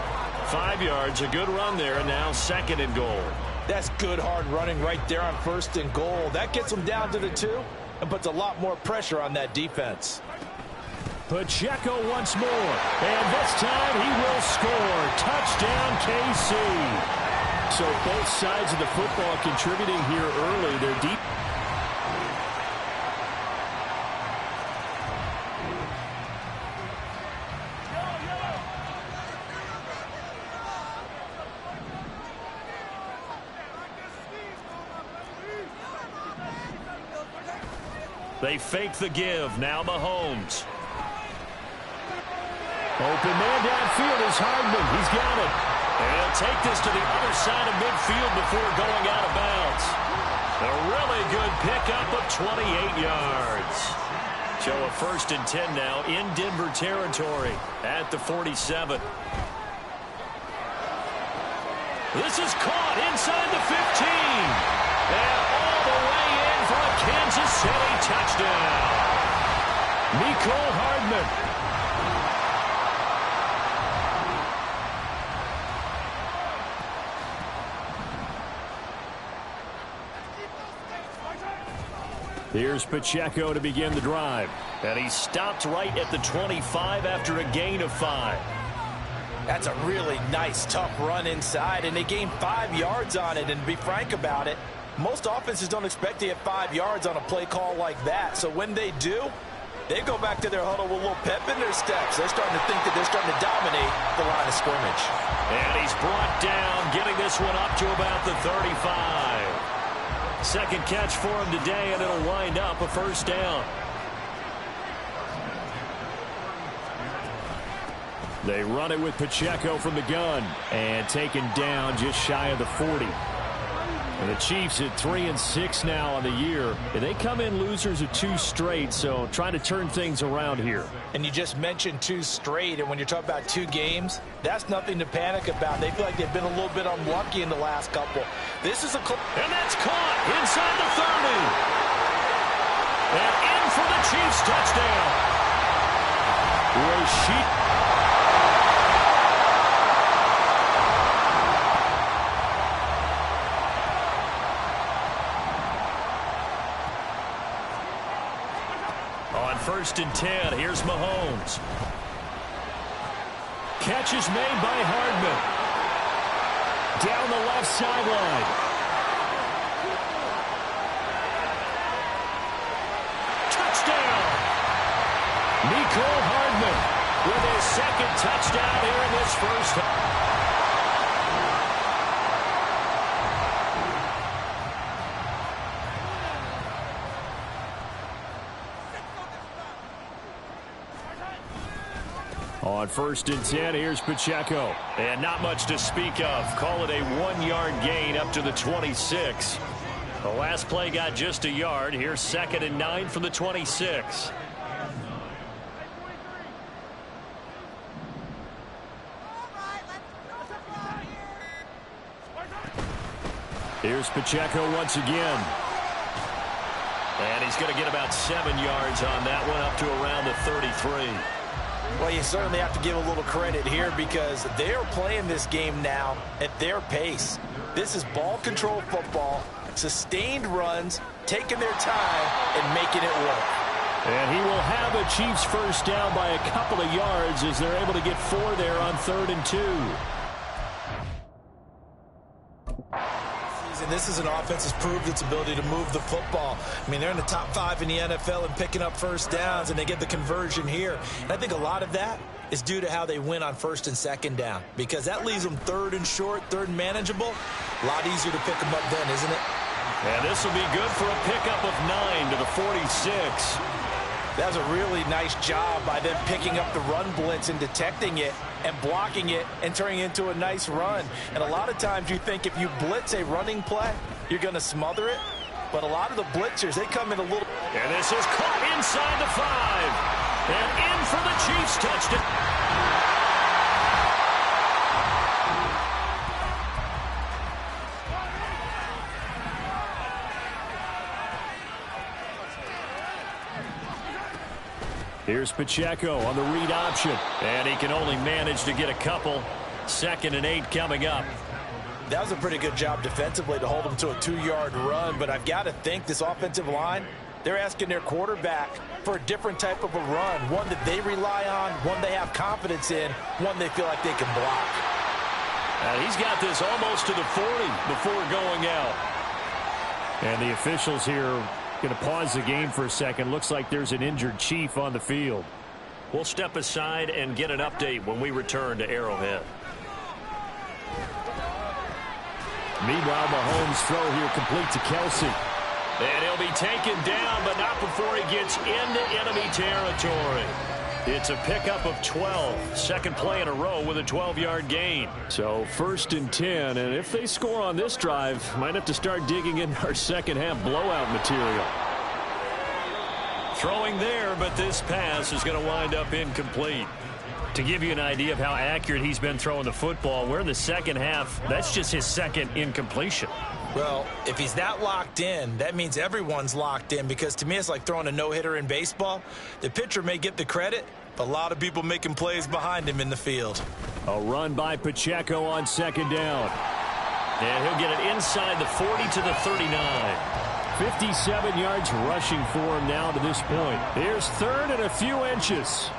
5 yards, a good run there, and now 2nd and goal. That's good hard running right there on 1st and goal. That gets them down to the 2 and puts a lot more pressure on that defense. Pacheco once more, and this time he will score. Touchdown, KC. So both sides of the football contributing here early. They're deep. They fake the give. Now Mahomes. Open man downfield is Hardman. He's got it. And he'll take this to the other side of midfield before going out of bounds. A really good pickup of 28 yards. So a 1st and 10 now in Denver territory at the 47. This is caught inside the 15. And all the way in for a Kansas City touchdown. Mecole Hardman. Here's Pacheco to begin the drive. And he stopped right at the 25 after a gain of 5. That's a really nice, tough run inside, and they gained 5 yards on it. And to be frank about it, most offenses don't expect to get 5 yards on a play call like that. So when they do, they go back to their huddle with a little pep in their steps. They're starting to think that they're starting to dominate the line of scrimmage. And he's brought down, getting this one up to about the 35. Second catch for him today, and it'll wind up a first down. They run it with Pacheco from the gun, and taken down just shy of the 40. And the Chiefs at 3-6 now on the year. And they come in losers of 2 straight, so trying to turn things around here. And you just mentioned 2 straight, and when you're talking about 2 games, that's nothing to panic about. They feel like they've been a little bit unlucky in the last couple. This is a... And that's caught inside the 30. And in for the Chiefs touchdown. Rashid. On 1st and 10, here's Mahomes. Catch is made by Hardman. Down the left sideline. Touchdown! Mecole Hardman with his 2nd touchdown here in this first half. On 1st and 10, here's Pacheco. And not much to speak of. Call it a 1-yard gain up to the 26. The last play got just a yard. Here's 2nd and 9 from the 26. Here's Pacheco once again. And he's going to get about 7 yards on that one, up to around the 33. Well, you certainly have to give a little credit here because they're playing this game now at their pace. This is ball control football, sustained runs, taking their time and making it work. And he will have a Chiefs first down by a couple of yards as they're able to get 4 there on 3rd and 2. And this is an offense that's proved its ability to move the football. I mean, they're in the top 5 in the NFL in picking up first downs, and they get the conversion here. And I think a lot of that is due to how they win on 1st and 2nd down, because that leaves them 3rd and short, 3rd and manageable. A lot easier to pick them up then, isn't it? And this will be good for a pickup of 9 to the 46. That was a really nice job by them picking up the run blitz and detecting it and blocking it and turning it into a nice run. And a lot of times you think if you blitz a running play, you're going to smother it. But a lot of the blitzers, they come in a little... And this is caught inside the 5. And in for the Chiefs touchdown. Here's Pacheco on the read option. And he can only manage to get a couple. 2nd and 8 coming up. That was a pretty good job defensively to hold them to a 2-yard run. But I've got to think this offensive line, they're asking their quarterback for a different type of a run. One that they rely on, one they have confidence in, one they feel like they can block. And he's got this almost to the 40 before going out. And the officials here going to pause the game for a second. Looks like there's an injured Chief on the field. We'll step aside and get an update when we return to Arrowhead. Meanwhile, Mahomes' throw here complete to Kelsey. And he'll be taken down, but not before he gets into enemy territory. It's a pickup of 12. Second play in a row with a 12-yard gain. So 1st and 10, and if they score on this drive, might have to start digging in our second-half blowout material. Throwing there, but this pass is going to wind up incomplete. To give you an idea of how accurate he's been throwing the football, we're in the second half. That's just his 2nd incompletion. Well, if he's not locked in, that means everyone's locked in, because to me it's like throwing a no-hitter in baseball. The pitcher may get the credit, but a lot of people making plays behind him in the field. A run by Pacheco on 2nd down. And he'll get it inside the 40 to the 39. 57 yards rushing for him now to this point. Here's 3rd and a few inches.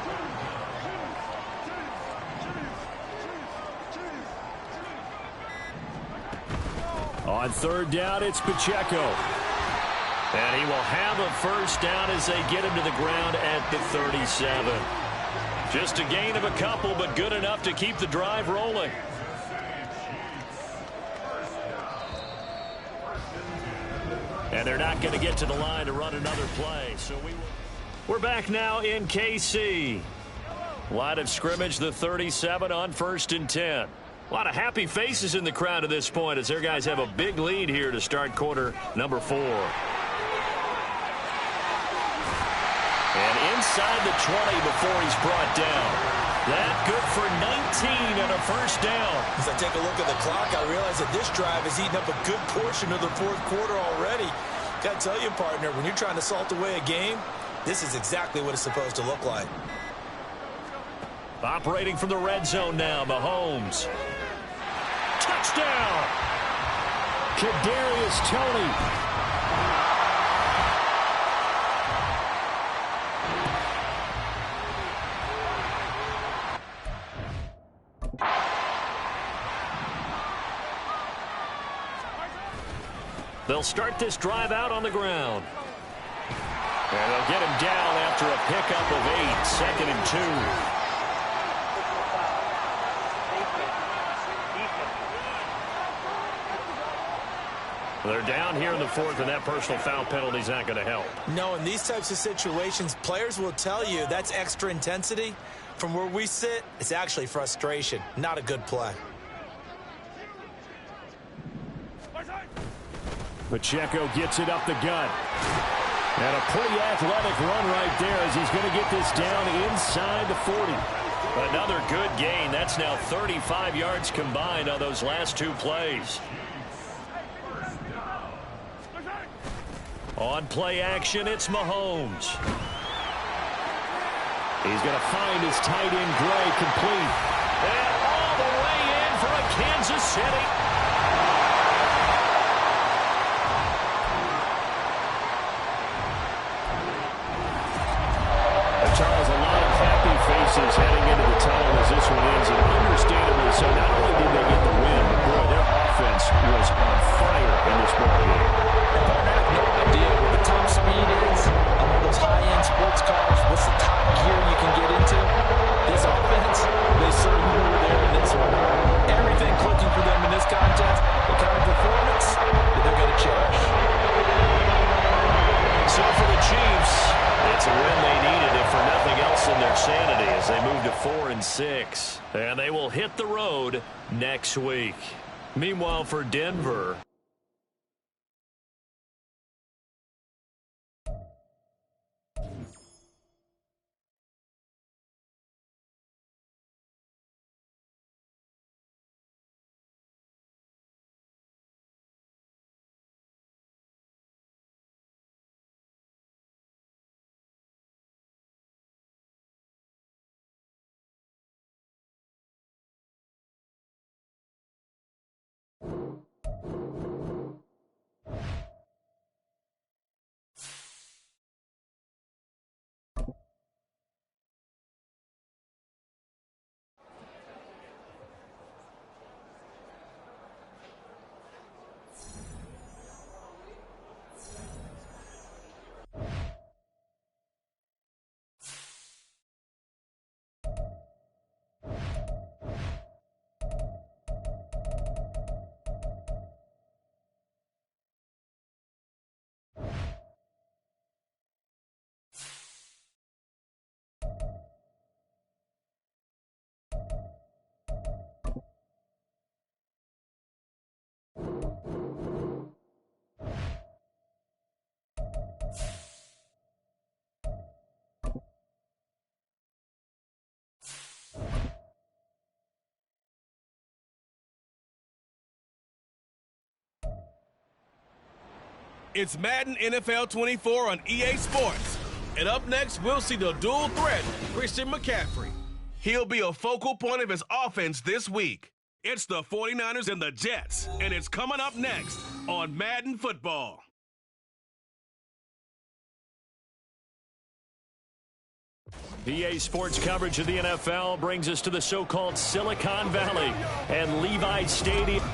On 3rd down, it's Pacheco. And he will have a 1st down as they get him to the ground at the 37. Just a gain of a couple, but good enough to keep the drive rolling. And they're not going to get to the line to run another play. So we're back now in KC. Line of scrimmage, the 37 on 1st and 10. A lot of happy faces in the crowd at this point as their guys have a big lead here to start quarter number 4. And inside the 20 before he's brought down. That good for 19 and a 1st down. As I take a look at the clock, I realize that this drive has eaten up a good portion of the 4th quarter already. Got to tell you, partner, when you're trying to salt away a game, this is exactly what it's supposed to look like. Operating from the red zone now, Mahomes. Touchdown! Kadarius Toney. They'll start this drive out on the ground. And they'll get him down after a pickup of 8, 2nd and 2. They're down here in the 4th, and that personal foul penalty is not going to help. No, in these types of situations, players will tell you that's extra intensity. From where we sit, it's actually frustration, not a good play. Pacheco gets it up the gut. And a pretty athletic run right there as he's going to get this down inside the 40. Another good gain. That's now 35 yards combined on those last 2 plays. On play action, it's Mahomes. He's going to find his tight end, Gray, complete. And all the way in for a Kansas City. Charles, a lot of happy faces heading into the tunnel as this one ends, and understandably so. Not only did they get the win, but boy, their offense was on fire in this ball game. No idea what the top speed is on one of those high-end sports cars. What's the top gear you can get into? This offense, they certainly were there in this one. Everything clicking for them in this contest, the kind of performance that they're going to cherish. So for the Chiefs, it's a win they needed, if for nothing else in their sanity, as they move to 4 and 6. And they will hit the road next week. Meanwhile, for Denver, It's Madden NFL 24 on EA Sports. And up next, we'll see the dual threat, Christian McCaffrey. He'll be a focal point of his offense this week. It's the 49ers and the Jets, and it's coming up next on Madden Football. EA Sports coverage of the NFL brings us to the so-called Silicon Valley and Levi Stadium.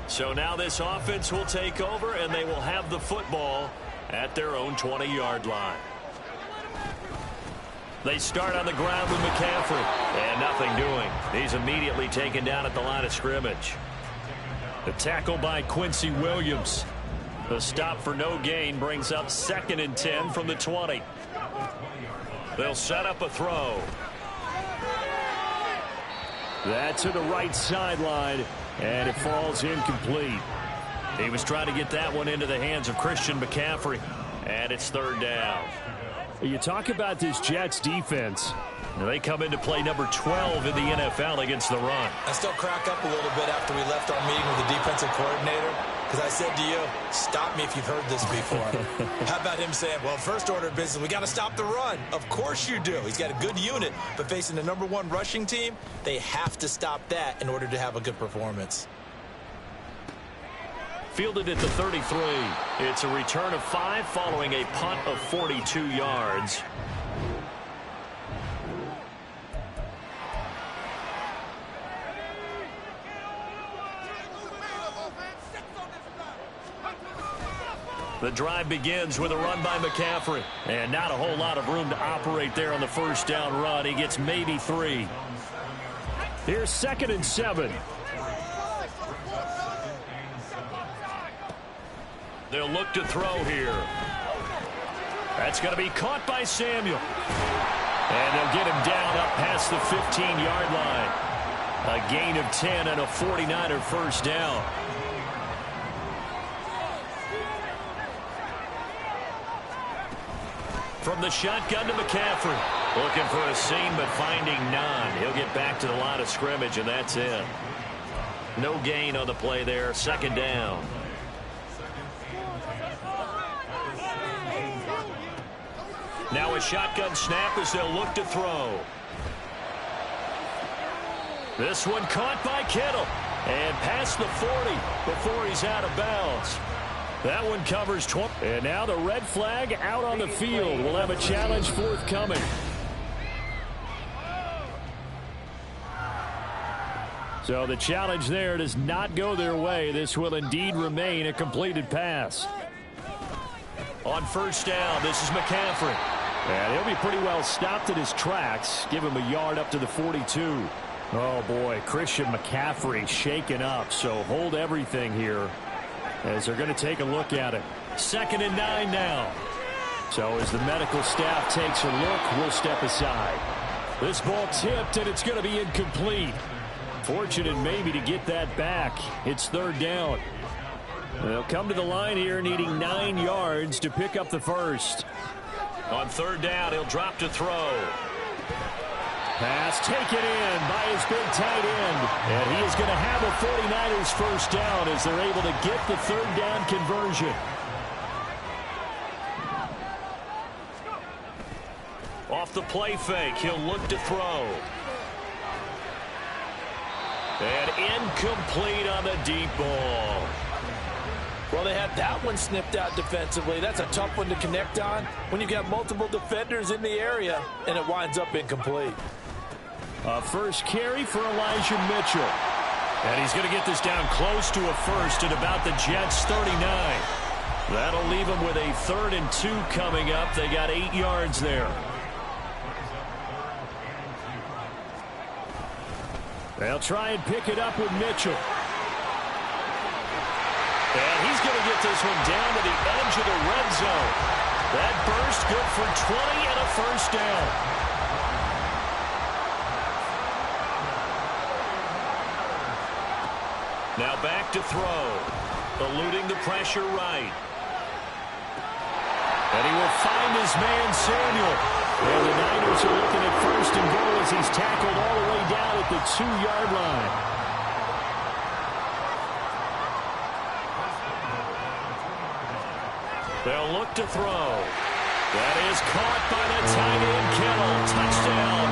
So now this offense will take over, and they will have the football at their own 20-yard line. They start on the ground with McCaffrey, and nothing doing. He's immediately taken down at the line of scrimmage. The tackle by Quincy Williams. The stop for no gain brings up 2nd and 10 from the 20. They'll set up a throw. That's to the right sideline, and it falls incomplete. He was trying to get that one into the hands of Christian McCaffrey, and it's 3rd down. You talk about this Jets defense. They come into play number 12 in the NFL against the run. I still crack up a little bit after we left our meeting with the defensive coordinator, because I said to you, stop me if you've heard this before. How about him saying, well, first order of business, we got to stop the run. Of course you do. He's got a good unit, but facing the #1 rushing team, they have to stop that in order to have a good performance. Fielded at the 33. It's a return of 5 following a punt of 42 yards. The drive begins with a run by McCaffrey. And not a whole lot of room to operate there on the first down run. He gets maybe 3. Here's 2nd and 7. They'll look to throw here. That's going to be caught by Samuel. And they'll get him down up past the 15-yard line. A gain of 10 and a 49er first down. From the shotgun to McCaffrey. Looking for a seam, but finding none. He'll get back to the line of scrimmage, and that's it. No gain on the play there. 2nd down. Now a shotgun snap as they'll look to throw. This one caught by Kittle. And past the 40 before he's out of bounds. That one covers 20. And now the red flag out on the field. We'll have a challenge forthcoming. So the challenge there does not go their way. This will indeed remain a completed pass. On first down, this is McCaffrey. And he'll be pretty well stopped at his tracks. Give him a yard up to the 42. Oh, boy, Christian McCaffrey shaken up. So hold everything here as they're going to take a look at it. 2nd and 9 now. So as the medical staff takes a look, we'll step aside. This ball tipped, and it's going to be incomplete. Fortunate maybe to get that back. It's 3rd down. They'll come to the line here needing 9 yards to pick up the first. On 3rd down, he'll drop to throw. Pass taken in by his big tight end. And he is going to have a 49ers first down as they're able to get the 3rd down conversion. Off the play fake, he'll look to throw. And incomplete on the deep ball. Well, they had that one snipped out defensively. That's a tough one to connect on when you've got multiple defenders in the area, and it winds up incomplete. A first carry for Elijah Mitchell. And he's going to get this down close to a first at about the Jets' 39. That'll leave him with a 3rd and 2 coming up. They got 8 yards there. They'll try and pick it up with Mitchell. And he's going to get this one down to the edge of the red zone. That burst good for 20 and a first down. Now back to throw. Eluding the pressure right. And he will find his man Samuel. And the Niners are looking at 1st and goal as he's tackled all the way down at the 2-yard line. They'll look to throw. That is caught by the tight end Kittle. Touchdown.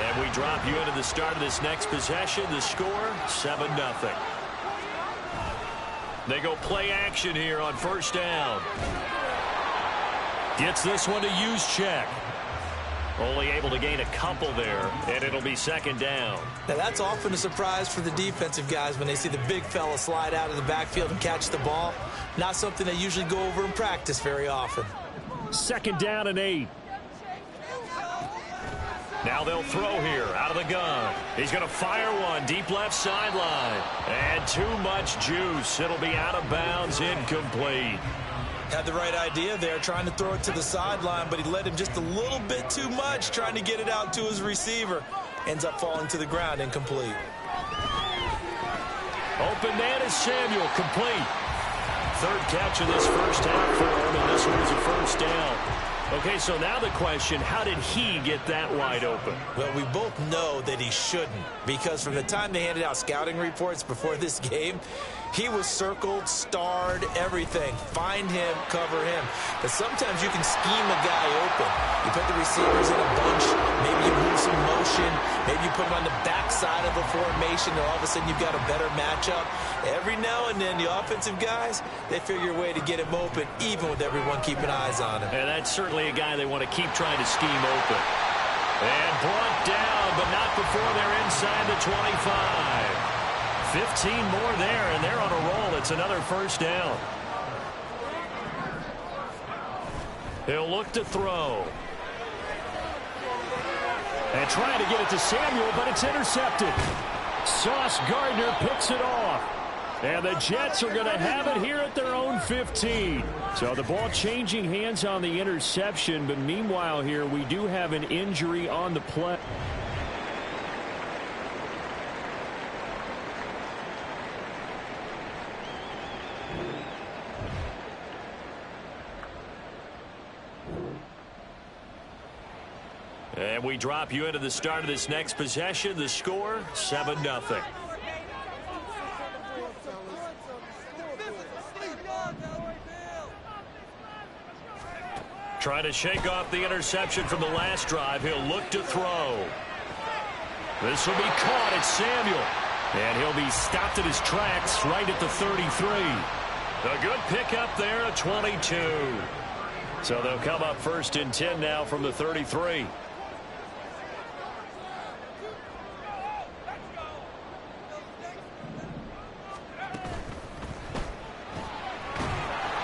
And we drop you into the start of this next possession. The score, 7-0. They go play action here on 1st down. Gets this one to Juszczyk. Only able to gain a couple there, and it'll be 2nd down. Now, that's often a surprise for the defensive guys when they see the big fella slide out of the backfield and catch the ball. Not something they usually go over in practice very often. 2nd down and 8. Now they'll throw here out of the gun. He's going to fire one deep left sideline. And too much juice. It'll be out of bounds, incomplete. Had the right idea there, trying to throw it to the sideline, but he led him just a little bit too much, trying to get it out to his receiver. Ends up falling to the ground, incomplete. Open man is Samuel, complete. 3rd catch of this first half for him, and this one is a first down. Okay, so now the question, how did he get that wide open? Well, we both know that he shouldn't, because from the time they handed out scouting reports before this game, he was circled, starred, everything. Find him, cover him. But sometimes you can scheme a guy open. You put the receivers in a bunch. Maybe you move some motion. Maybe you put him on the backside of a formation, and all of a sudden you've got a better matchup. Every now and then, the offensive guys, they figure a way to get him open, even with everyone keeping eyes on him. And that's certainly a guy they want to keep trying to scheme open. And brought down, but not before they're inside the 25. 15 more there, and they're on a roll. It's another first down. He'll look to throw. And trying to get it to Samuel, but it's intercepted. Sauce Gardner picks it off. And the Jets are going to have it here at their own 15. So the ball changing hands on the interception, but meanwhile here we do have an injury on the play. And we drop you into the start of this next possession. The score, 7-0. Trying to shake off the interception from the last drive. He'll look to throw. This will be caught. It's Samuel. And he'll be stopped at his tracks right at the 33. A good pickup there at 22. So they'll come up 1st and 10 now from the 33.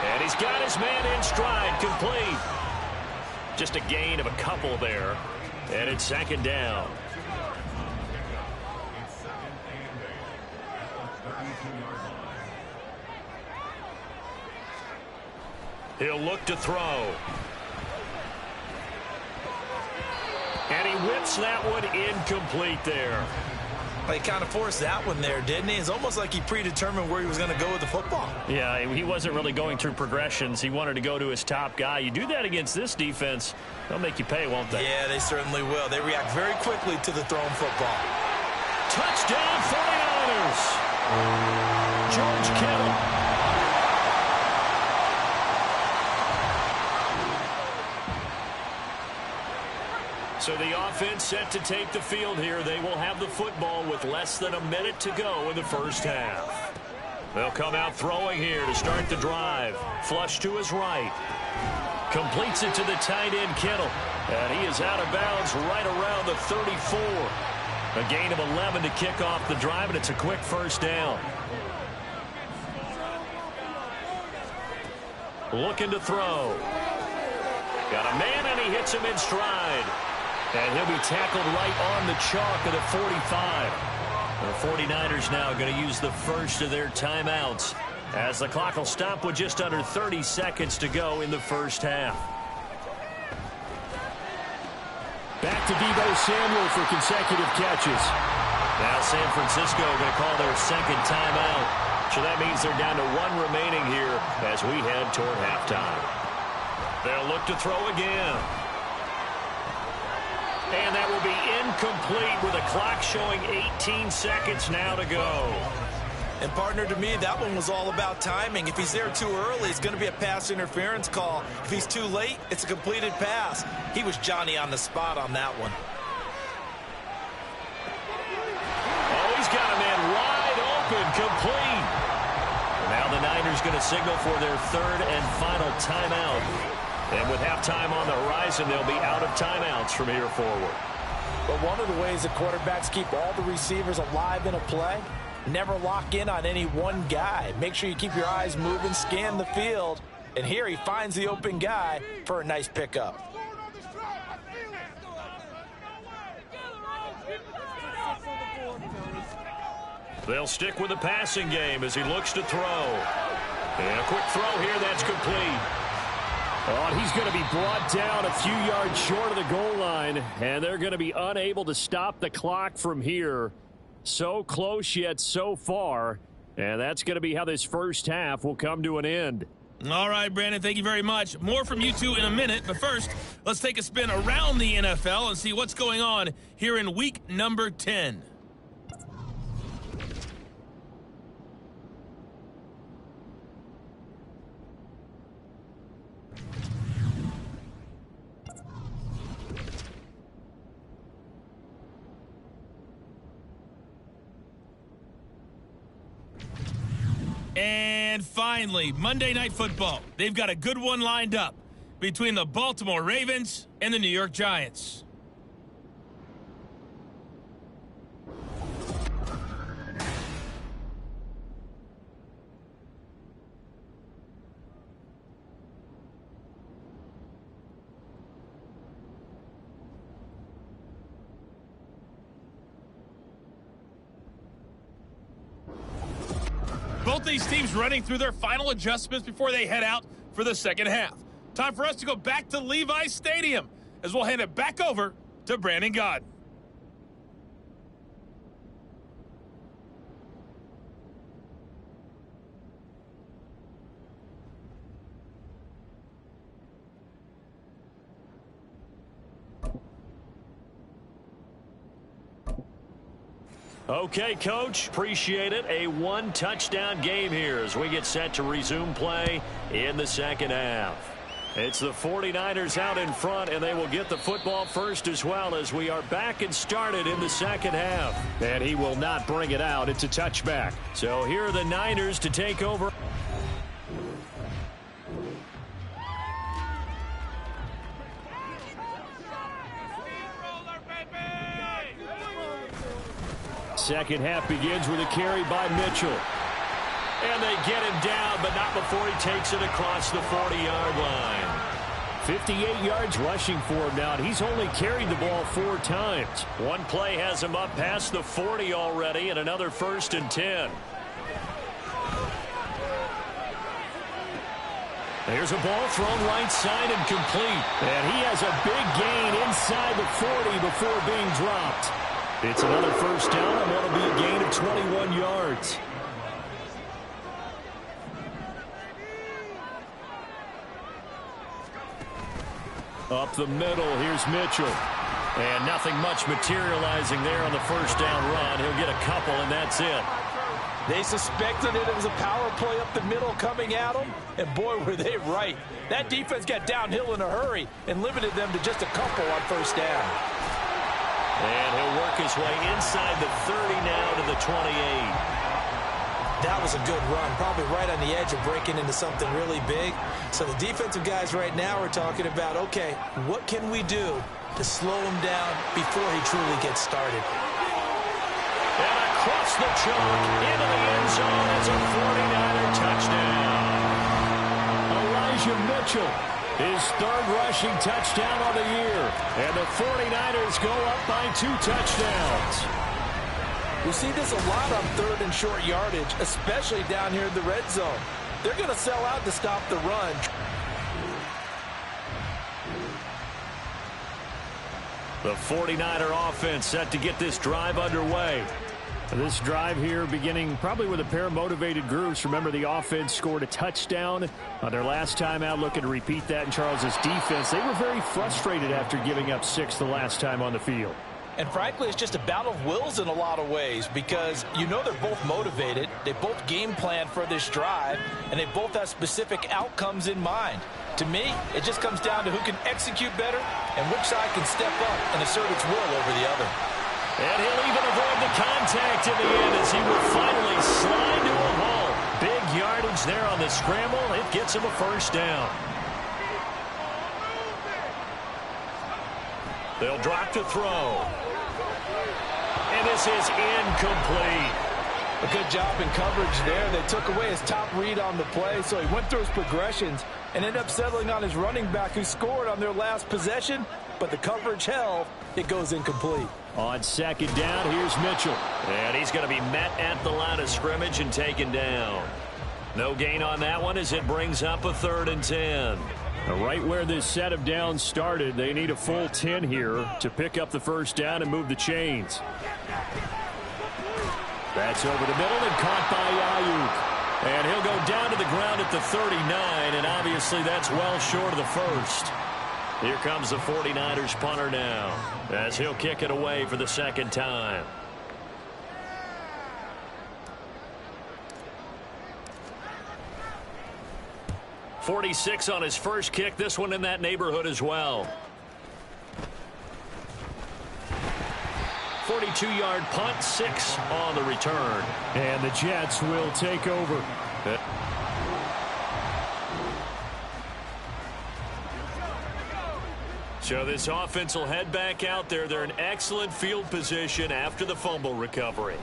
And he's got his man in stride, complete. Just a gain of a couple there. And it's 2nd down. He'll look to throw. And he whips that one incomplete there. Well, he kind of forced that one there, didn't he? It's almost like he predetermined where he was going to go with the football. Yeah, he wasn't really going through progressions. He wanted to go to his top guy. You do that against this defense, they'll make you pay, won't they? Yeah, they certainly will. They react very quickly to the thrown football. Touchdown 49ers. George Kittle. So the offense set to take the field here. They will have the football with less than a minute to go in the first half. They'll come out throwing here to start the drive. Flush to his right. Completes it to the tight end, Kittle. And he is out of bounds right around the 34. A gain of 11 to kick off the drive, and it's a quick first down. Looking to throw. Got a man, and he hits him in stride. And he'll be tackled right on the chalk of the 45. The 49ers now going to use the first of their timeouts as the clock will stop with just under 30 seconds to go in the first half. Back to Deebo Samuel for consecutive catches. Now San Francisco going to call their 2nd timeout. So that means they're down to 1 remaining here as we head toward halftime. They'll look to throw again. And that will be incomplete with a clock showing 18 seconds now to go. And, partner, to me, that one was all about timing. If he's there too early, it's going to be a pass interference call. If he's too late, it's a completed pass. He was Johnny on the spot on that one. Oh, he's got a man wide open, complete. Now the Niners going to signal for their 3rd and final timeout. And with halftime on the horizon, they'll be out of timeouts from here forward. But one of the ways the quarterbacks keep all the receivers alive in a play, never lock in on any one guy. Make sure you keep your eyes moving, scan the field. And here he finds the open guy for a nice pickup. They'll stick with the passing game as he looks to throw. And a quick throw here, that's complete. Oh, and he's going to be brought down a few yards short of the goal line, and they're going to be unable to stop the clock from here. So close yet so far, and that's going to be how this first half will come to an end. All right, Brandon, thank you very much. More from you two in a minute, but first, let's take a spin around the NFL and see what's going on here in week number 10. And finally, Monday Night Football. They've got a good one lined up between the Baltimore Ravens and the New York Giants. Both these teams running through their final adjustments before they head out for the second half. Time for us to go back to Levi's Stadium as we'll hand it back over to Brandon Gaudin. Okay, Coach, appreciate it. A 1-touchdown game here as we get set to resume play in the second half. It's the 49ers out in front, and they will get the football first as well as we are back and started in the second half. And he will not bring it out. It's a touchback. So here are the Niners to take over. Second half begins with a carry by Mitchell. And they get him down, but not before he takes it across the 40-yard line. 58 yards rushing for him now, and he's only carried the ball 4 times. One play has him up past the 40 already, and another 1st and 10. There's a ball thrown right side and complete. And he has a big gain inside the 40 before being dropped. It's another 1st down, and that'll be a gain of 21 yards. Up the middle, here's Mitchell. And nothing much materializing there on the 1st down run. He'll get a couple, and that's it. They suspected it was a power play up the middle coming at them, and boy, were they right. That defense got downhill in a hurry and limited them to just a couple on 1st down. And he'll work his way inside the 30 now to the 28. That was a good run, probably right on the edge of breaking into something really big. So the defensive guys right now are talking about, okay, what can we do to slow him down before he truly gets started? And across the chalk into the end zone is a 49er touchdown. Elijah Mitchell, his 3rd rushing touchdown on the year. And the 49ers go up by 2 touchdowns. We see this a lot on 3rd and short yardage, especially down here in the red zone. They're going to sell out to stop the run. The 49er offense set to get this drive underway. This drive here beginning probably with a pair of motivated groups. Remember, the offense scored a touchdown on their last time out. Looking to repeat that in Charles's defense. They were very frustrated after giving up 6 the last time on the field. And frankly, it's just a battle of wills in a lot of ways because you know they're both motivated. They both game plan for this drive, and they both have specific outcomes in mind. To me, it just comes down to who can execute better and which side can step up and assert its will over the other. And he'll even avoid the contact in the end as he will finally slide to a halt. Big yardage there on the scramble. It gets him a 1st down. They'll drop to throw. And this is incomplete. A good job in coverage there. They took away his top read on the play, so he went through his progressions and ended up settling on his running back who scored on their last possession, but the coverage held. It goes incomplete. On 2nd down, here's Mitchell. And he's going to be met at the line of scrimmage and taken down. No gain on that one as it brings up a 3rd and 10. Right where this set of downs started, they need a full 10 here to pick up the 1st down and move the chains. That's over the middle and caught by Ayuk. And he'll go down to the ground at the 39, and obviously that's well short of the 1st. Here comes the 49ers punter now as he'll kick it away for the 2nd time. .46 on his first kick. This one in that neighborhood as well. 42-yard punt, 6 on the return. And the Jets will take over. So this offense will head back out there. They're in excellent field position after the fumble recovery.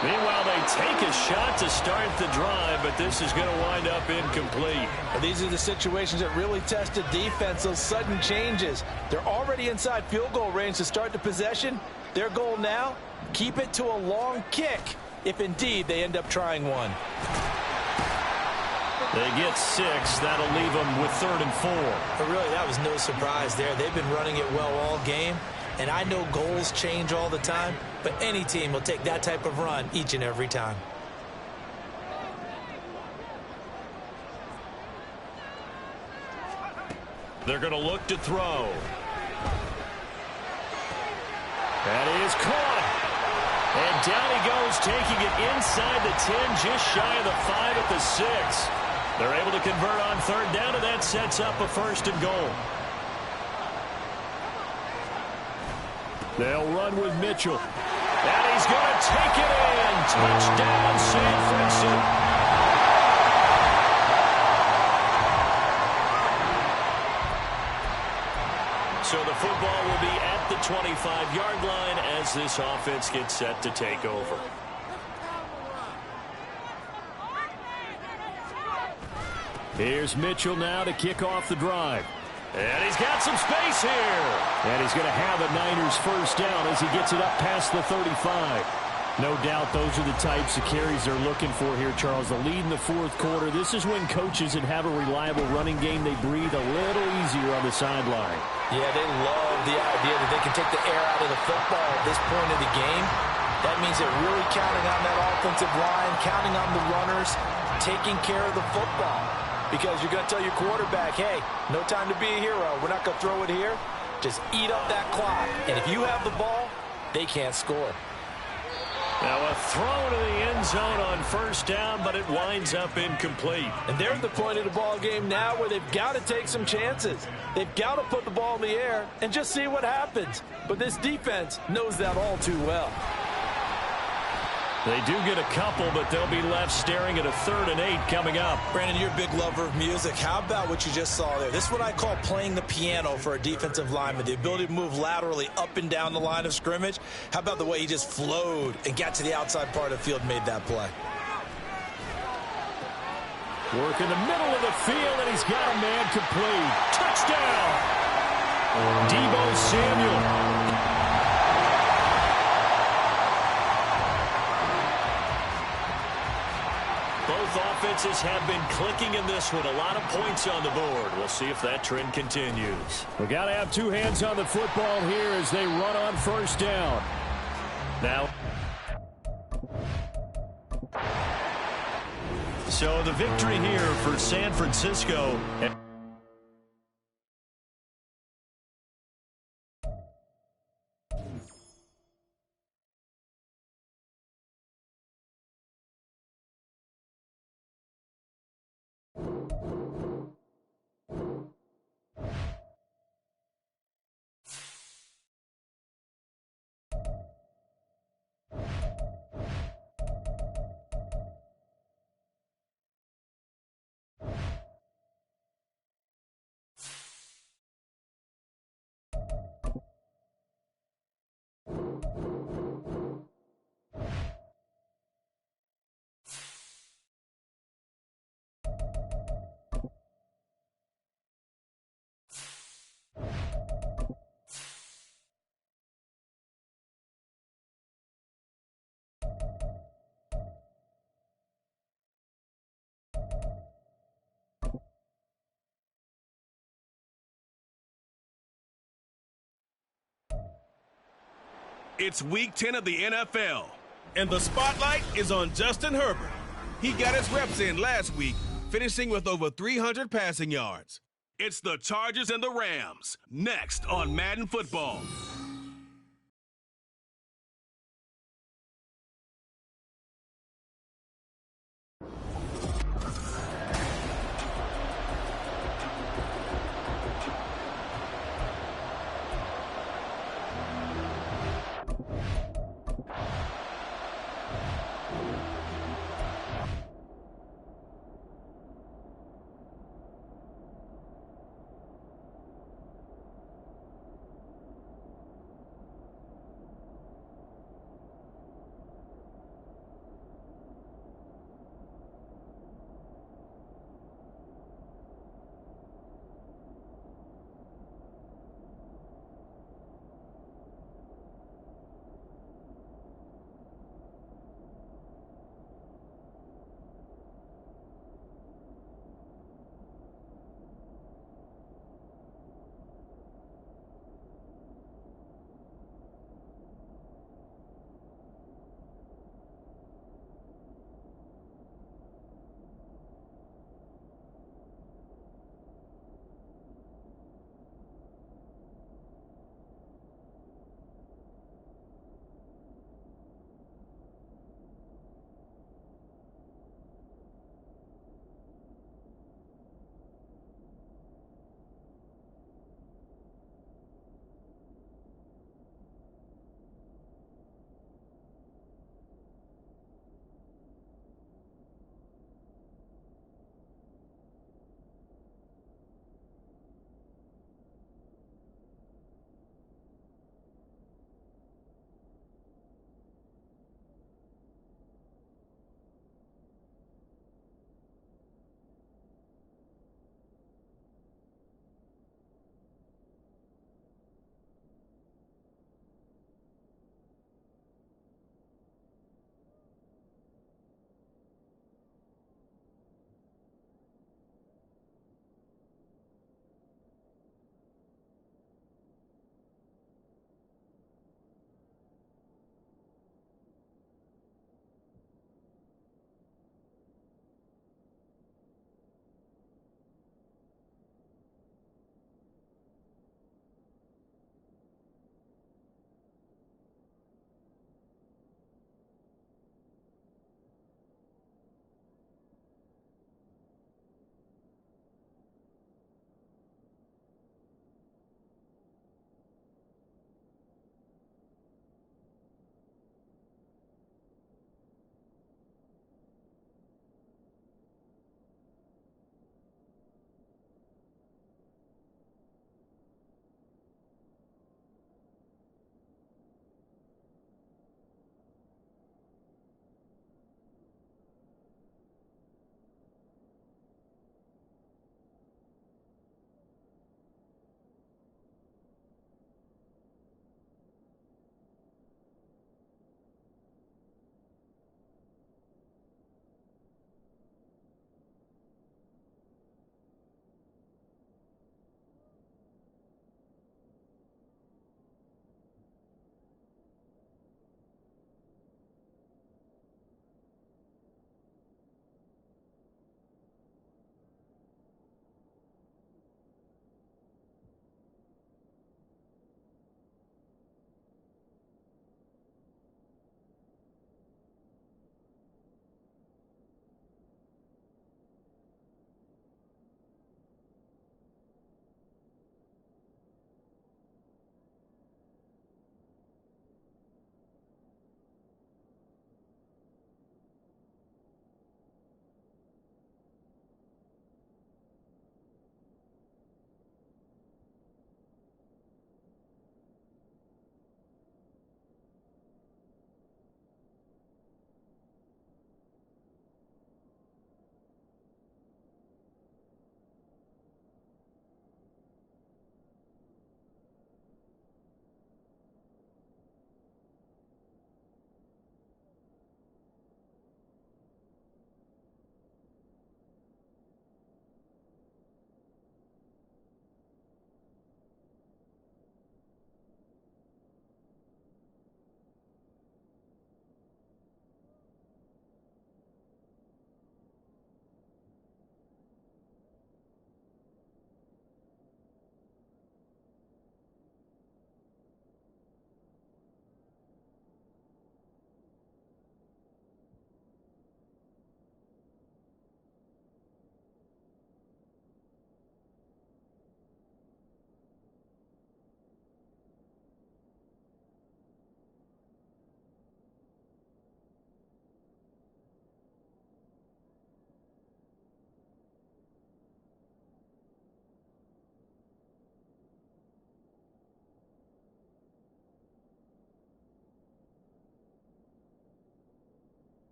Meanwhile, they take a shot to start the drive, but this is going to wind up incomplete. Well, these are the situations that really test a defense, those sudden changes. They're already inside field goal range to start the possession. Their goal now, keep it to a long kick, if indeed they end up trying one. They get 6. That'll leave them with 3rd and 4. But really, that was no surprise there. They've been running it well all game. And I know goals change all the time, but any team will take that type of run each and every time. They're going to look to throw. That is caught. And down he goes, taking it inside the 10, just shy of the 5 at the 6. They're able to convert on third down, and that sets up a 1st and goal. They'll run with Mitchell. And he's going to take it in. Touchdown, San Francisco. So the football will be at the 25-yard line as this offense gets set to take over. Here's Mitchell now to kick off the drive. And he's got some space here. And he's going to have a Niners 1st down as he gets it up past the 35. No doubt those are the types of carries they're looking for here, Charles. The lead in the 4th quarter. This is when coaches that have a reliable running game, they breathe a little easier on the sideline. Yeah, they love the idea that they can take the air out of the football at this point of the game. That means they're really counting on that offensive line, counting on the runners, taking care of the football. Because you're going to tell your quarterback, hey, no time to be a hero. We're not going to throw it here. Just eat up that clock. And if you have the ball, they can't score. Now a throw to the end zone on 1st down, but it winds up incomplete. And they're at the point of the ball game now where they've got to take some chances. They've got to put the ball in the air and just see what happens. But this defense knows that all too well. They do get a couple, but they'll be left staring at a 3rd and 8 coming up. Brandon, you're a big lover of music. How about what you just saw there? This is what I call playing the piano for a defensive lineman, the ability to move laterally up and down the line of scrimmage. How about the way he just flowed and got to the outside part of the field and made that play? Work in the middle of the field, and he's got a man complete. Touchdown! Deebo Samuel. Both offenses have been clicking in this one. A lot of points on the board. We'll see if that trend continues. We got to have 2 hands on the football here as they run on 1st down. Now, so the victory here for San Francisco. It's Week 10 of the NFL, and the spotlight is on Justin Herbert. He got his reps in last week, finishing with over 300 passing yards. It's the Chargers and the Rams, next on Madden Football.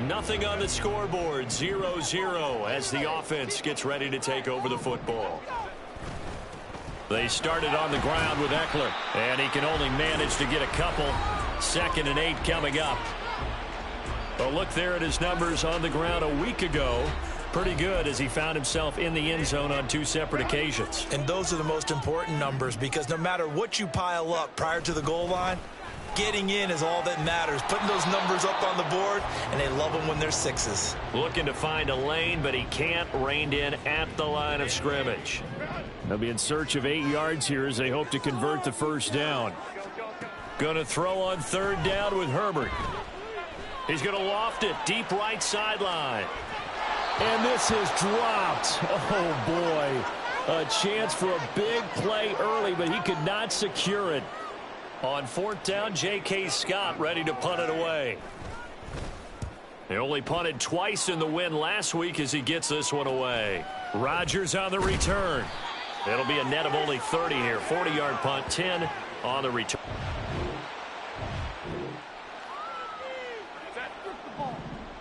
Nothing on the scoreboard, 0-0 as the offense gets ready to take over the football. They started on the ground with Eckler, and he can only manage to get a couple. 2nd and 8 coming up. A look there at his numbers on the ground a week ago. Pretty good as he found himself in the end zone on 2 separate occasions. And those are the most important numbers because no matter what you pile up prior to the goal line, getting in is all that matters. Putting those numbers up on the board, and they love them when they're 6s. Looking to find a lane, but he can't. Reined in at the line of scrimmage. They'll be in search of 8 yards here as they hope to convert the first down. Going to throw on 3rd down with Herbert. He's going to loft it deep right sideline. And this is dropped. Oh, boy. A chance for a big play early, but he could not secure it. On 4th down, J.K. Scott ready to punt it away. He only punted twice in the win last week as he gets this one away. Rodgers on the return. It'll be a net of only 30 here. 40-yard punt, 10 on the return.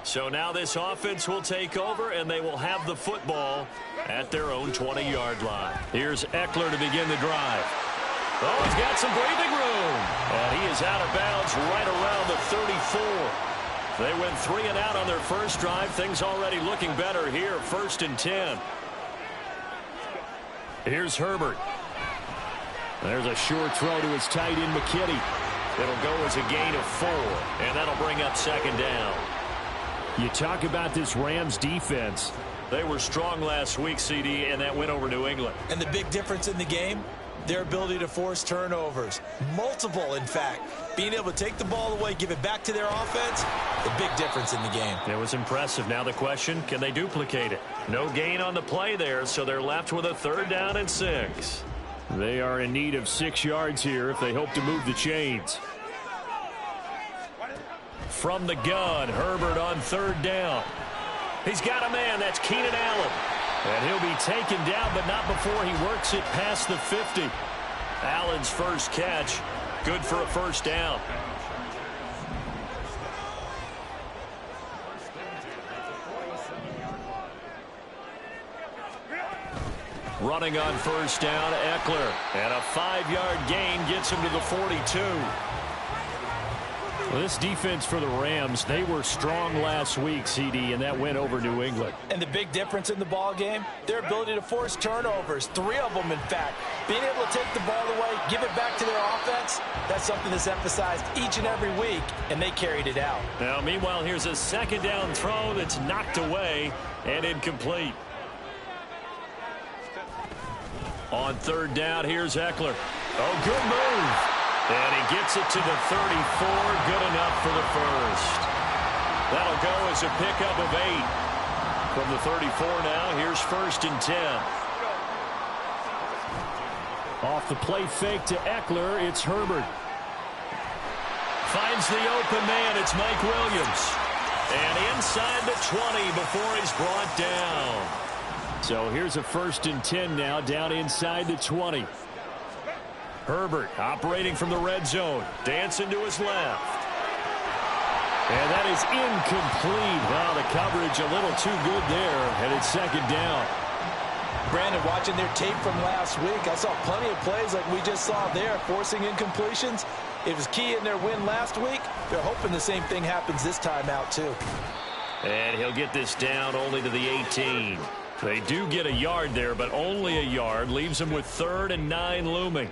So now this offense will take over, and they will have the football at their own 20-yard line. Here's Eckler to begin the drive. Oh, he's got some breathing room. And he is out of bounds right around the 34. They went 3 and out on their first drive. Things already looking better here. 1st and 10. Here's Herbert. There's a short throw to his tight end, McKinney. It'll go as a gain of 4, and that'll bring up 2nd down. You talk about this Rams defense. They were strong last week, CD, and that went over New England. And the big difference in the game, their ability to force turnovers. Multiple, in fact. Being able to take the ball away, give it back to their offense, the big difference in the game. It was impressive. Now the question, can they duplicate it? No gain on the play there, so they're left with a 3rd down and 6. They are in need of 6 yards here if they hope to move the chains. From the gun, Herbert on 3rd down. He's got a man. That's Keenan Allen. And he'll be taken down, but not before he works it past the 50. Allen's first catch, good for a 1st down. Running on 1st down, Eckler. And a 5-yard gain gets him to the 42. Well, this defense for the Rams, they were strong last week, CD, and that went over New England. And the big difference in the ball game, their ability to force turnovers, 3 of them, in fact. Being able to take the ball away, give it back to their offense, that's something that's emphasized each and every week, and they carried it out. Now, meanwhile, here's a 2nd down throw that's knocked away and incomplete. On 3rd down, here's Eckler. Oh, good move. And he gets it to the 34, good enough for the 1st. That'll go as a pickup of 8. From the 34 now, here's 1st and 10. Off the play fake to Eckler, it's Herbert. Finds the open man, it's Mike Williams. And inside the 20 before he's brought down. So here's a 1st and 10 now, down inside the 20. Herbert operating from the red zone. Dancing to his left. And that is incomplete. Wow, the coverage a little too good there. And it's 2nd down. Brandon, watching their tape from last week, I saw plenty of plays like we just saw there, forcing incompletions. It was key in their win last week. They're hoping the same thing happens this time out, too. And he'll get this down only to the 18. They do get a yard there, but only a yard. Leaves them with 3rd and 9 looming.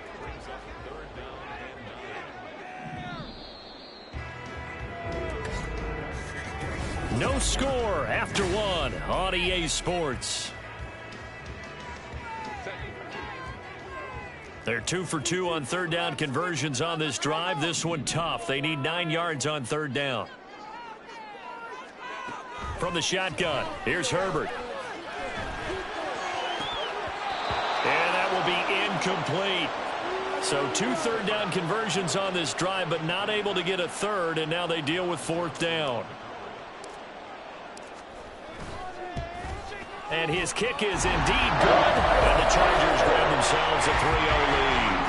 No score after 1 on EA Sports. They're 2 for 2 on 3rd down conversions on this drive. This one tough. They need 9 yards on 3rd down. From the shotgun, here's Herbert. And that will be incomplete. So 2 3rd down conversions on this drive, but not able to get a 3rd, and now they deal with 4th down. And his kick is indeed good. And the Chargers grab themselves a 3-0 lead.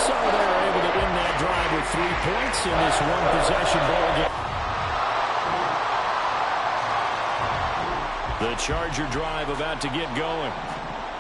So they're able to win that drive with 3 points in this one-possession ball game. The Charger drive about to get going.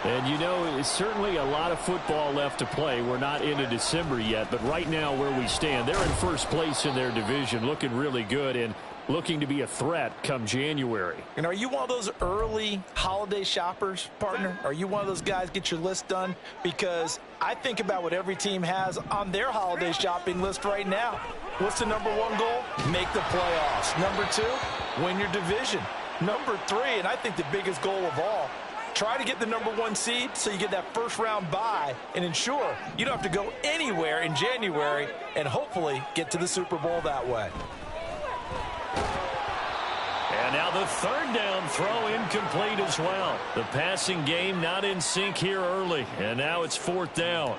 And, you know, it's certainly a lot of football left to play. We're not into December yet, but right now where we stand, they're in first place in their division, looking really good and looking to be a threat come January. And are you one of those early holiday shoppers, partner? Are you one of those guys get your list done? Because I think about what every team has on their holiday shopping list right now. What's the number one goal? Make the playoffs. Number two, win your division. Number three, and I think the biggest goal of all, try to get the number one seed so you get that first round bye and ensure you don't have to go anywhere in January and hopefully get to the Super Bowl that way. And now the third down throw incomplete as well. The passing game not in sync here early, and now it's fourth down.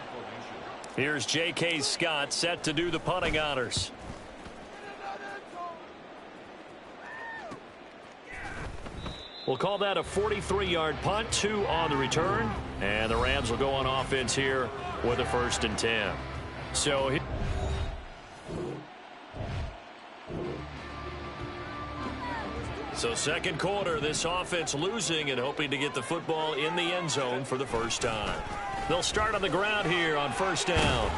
Here's J.K. Scott set to do the punting honors. We'll call that a 43-yard punt, 2 on the return. And the Rams will go on offense here with a 1st and 10. So second quarter, this offense losing and hoping to get the football in the end zone for the first time. They'll start on the ground here on first down.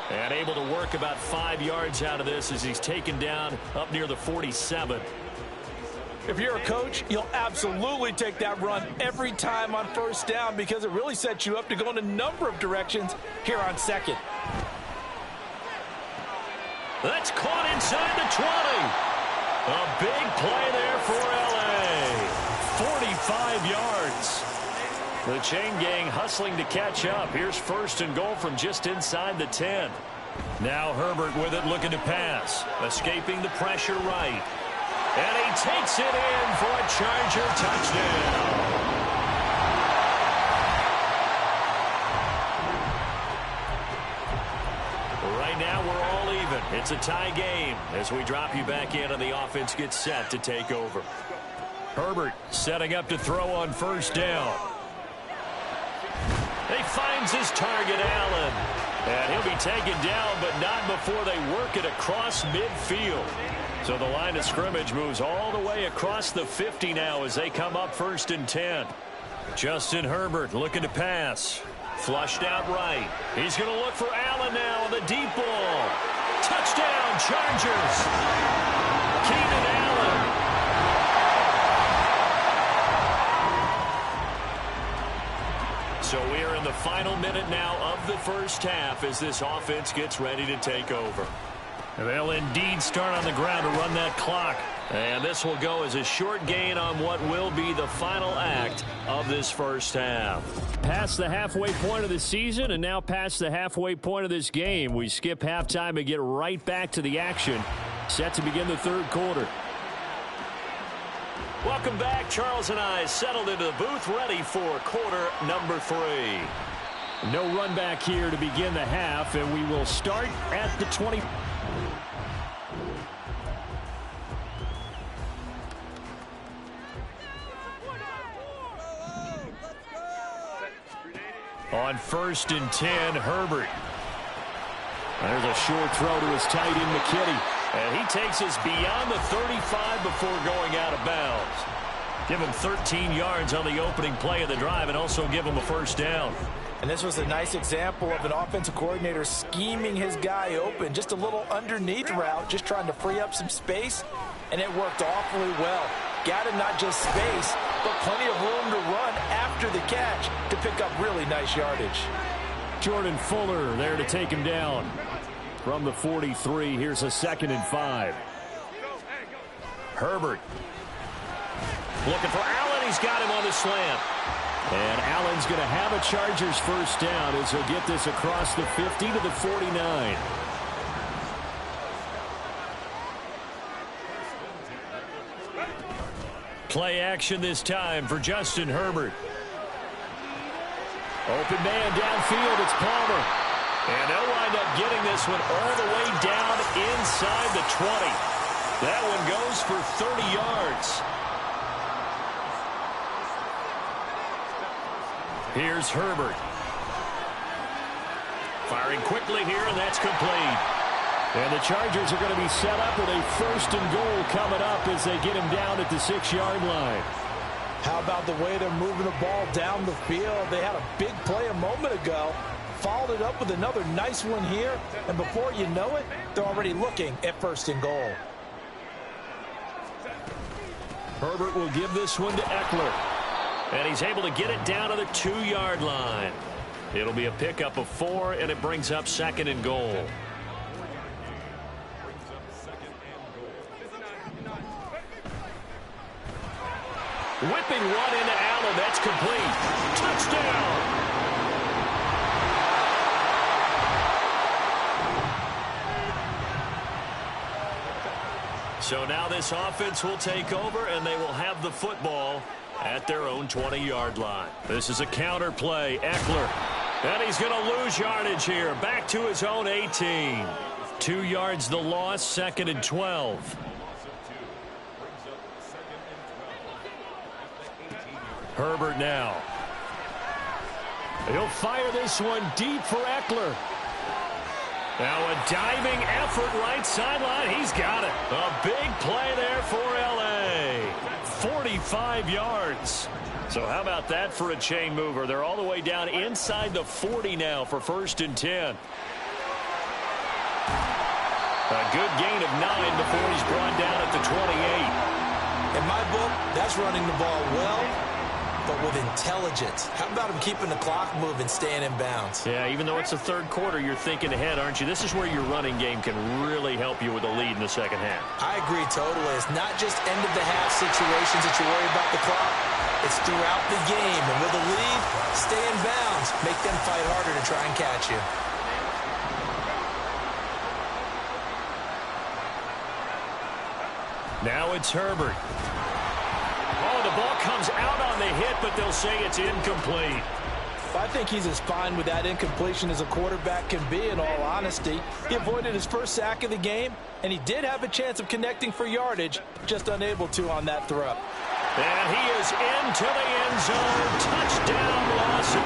And able to work about 5 yards out of this as he's taken down up near the 47. If you're a coach, you'll absolutely take that run every time on first down because it really sets you up to go in a number of directions here on second. That's caught inside the 20. A big play there for L.A. 45 yards. The chain gang hustling to catch up. Here's 1st and goal from just inside the 10. Now Herbert with it looking to pass. Escaping the pressure right. And he takes it in for a Charger touchdown. Right now we're all even. It's a tie game as we drop you back in and the offense gets set to take over. Herbert setting up to throw on first down. He finds his target, Allen. And he'll be taken down, but not before they work it across midfield. So the line of scrimmage moves all the way across the 50 now as they come up 1st and 10. Justin Herbert looking to pass. Flushed out right. He's going to look for Allen now on the deep ball. Touchdown, Chargers. Keenan Allen. So we are in the final minute now of the first half as this offense gets ready to take over. They'll indeed start on the ground to run that clock. And this will go as a short gain on what will be the final act of this first half. Past the halfway point of the season and now past the halfway point of this game. We skip halftime and get right back to the action. Set to begin the third quarter. Welcome back. Charles and I settled into the booth ready for quarter number 3. No run back here to begin the half, and we will start at the 20. On 1st and 10, Herbert. There's a short throw to his tight end, McKitty. And he takes us beyond the 35 before going out of bounds. Give him 13 yards on the opening play of the drive and also give him a first down. And this was a nice example of an offensive coordinator scheming his guy open. Just a little underneath route, just trying to free up some space, and it worked awfully well. Got him not just space, but plenty of room to run after the catch to pick up really nice yardage. Jordan Fuller there to take him down. From the 43, here's a 2nd and 5. Herbert. Looking for Allen. He's got him on the slant. And Allen's going to have a Chargers first down as he'll get this across the 50 to the 49. Play action this time for Justin Herbert. Open man downfield. It's Palmer. And they'll wind up getting this one all the way down inside the 20. That one goes for 30 yards. Here's Herbert. Firing quickly here, and that's complete. And the Chargers are going to be set up with a 1st and goal coming up as they get him down at the 6-yard line. How about the way they're moving the ball down the field? They had a big play a moment ago, followed it up with another nice one here, and before you know it, they're already looking at 1st and goal. Herbert will give this one to Eckler. And he's able to get it down to the 2-yard line. It'll be a pickup of 4, and it brings up 2nd and goal. Whipping one into Allen. That's complete. Touchdown. So now this offense will take over, and they will have the football at their own 20-yard line. This is a counter play. Eckler. And he's going to lose yardage here. Back to his own 18. 2 yards the loss, 2nd and 12. Herbert now. He'll fire this one deep for Eckler. Now a diving effort right sideline. He's got it. A big play there for L.A. 45 yards. So how about that for a chain mover? They're all the way down inside the 40 now for 1st and 10. A good gain of 9 before he's brought down at the 28. In my book, that's running the ball well, but with intelligence. How about him keeping the clock moving, staying in bounds? Yeah, even though it's the 3rd quarter, you're thinking ahead, aren't you? This is where your running game can really help you with a lead in the 2nd half. I agree totally. It's not just end-of-the-half situations that you worry about the clock. It's throughout the game. And with a lead, stay in bounds. Make them fight harder to try and catch you. Now it's Herbert. Oh, the ball comes out on the hit, but they'll say it's incomplete. I think he's as fine with that incompletion as a quarterback can be, in all honesty. He avoided his first sack of the game, and he did have a chance of connecting for yardage, just unable to on that throw. And he is into the end zone. Touchdown, Lawson.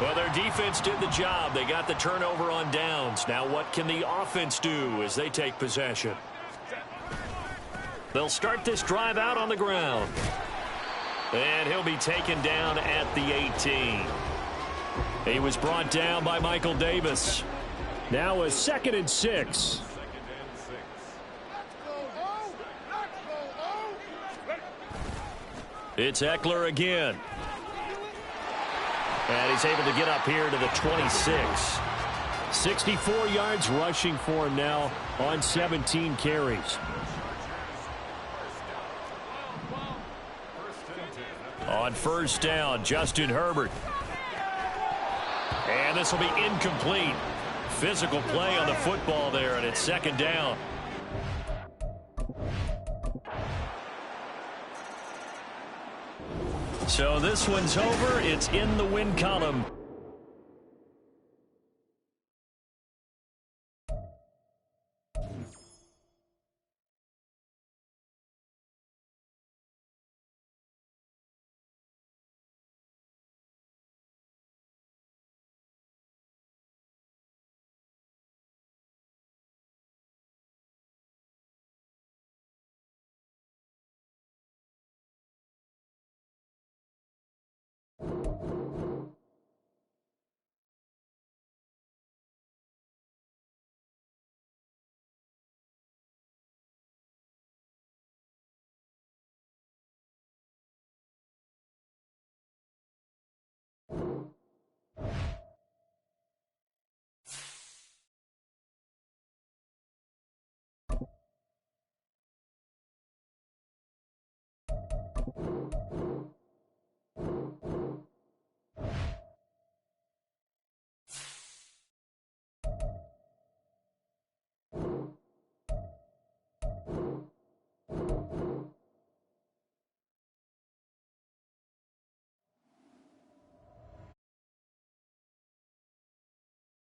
Well, their defense did the job. They got the turnover on downs. Now what can the offense do as they take possession? They'll start this drive out on the ground. And he'll be taken down at the 18. He was brought down by Michael Davis. Now a 2nd and 6. It's Eckler again. And he's able to get up here to the 26. 64 yards rushing for him now on 17 carries. On 1st down, Justin Herbert. And this will be incomplete. Physical play on the football there, and it's 2nd down. So this one's over. It's in the win column.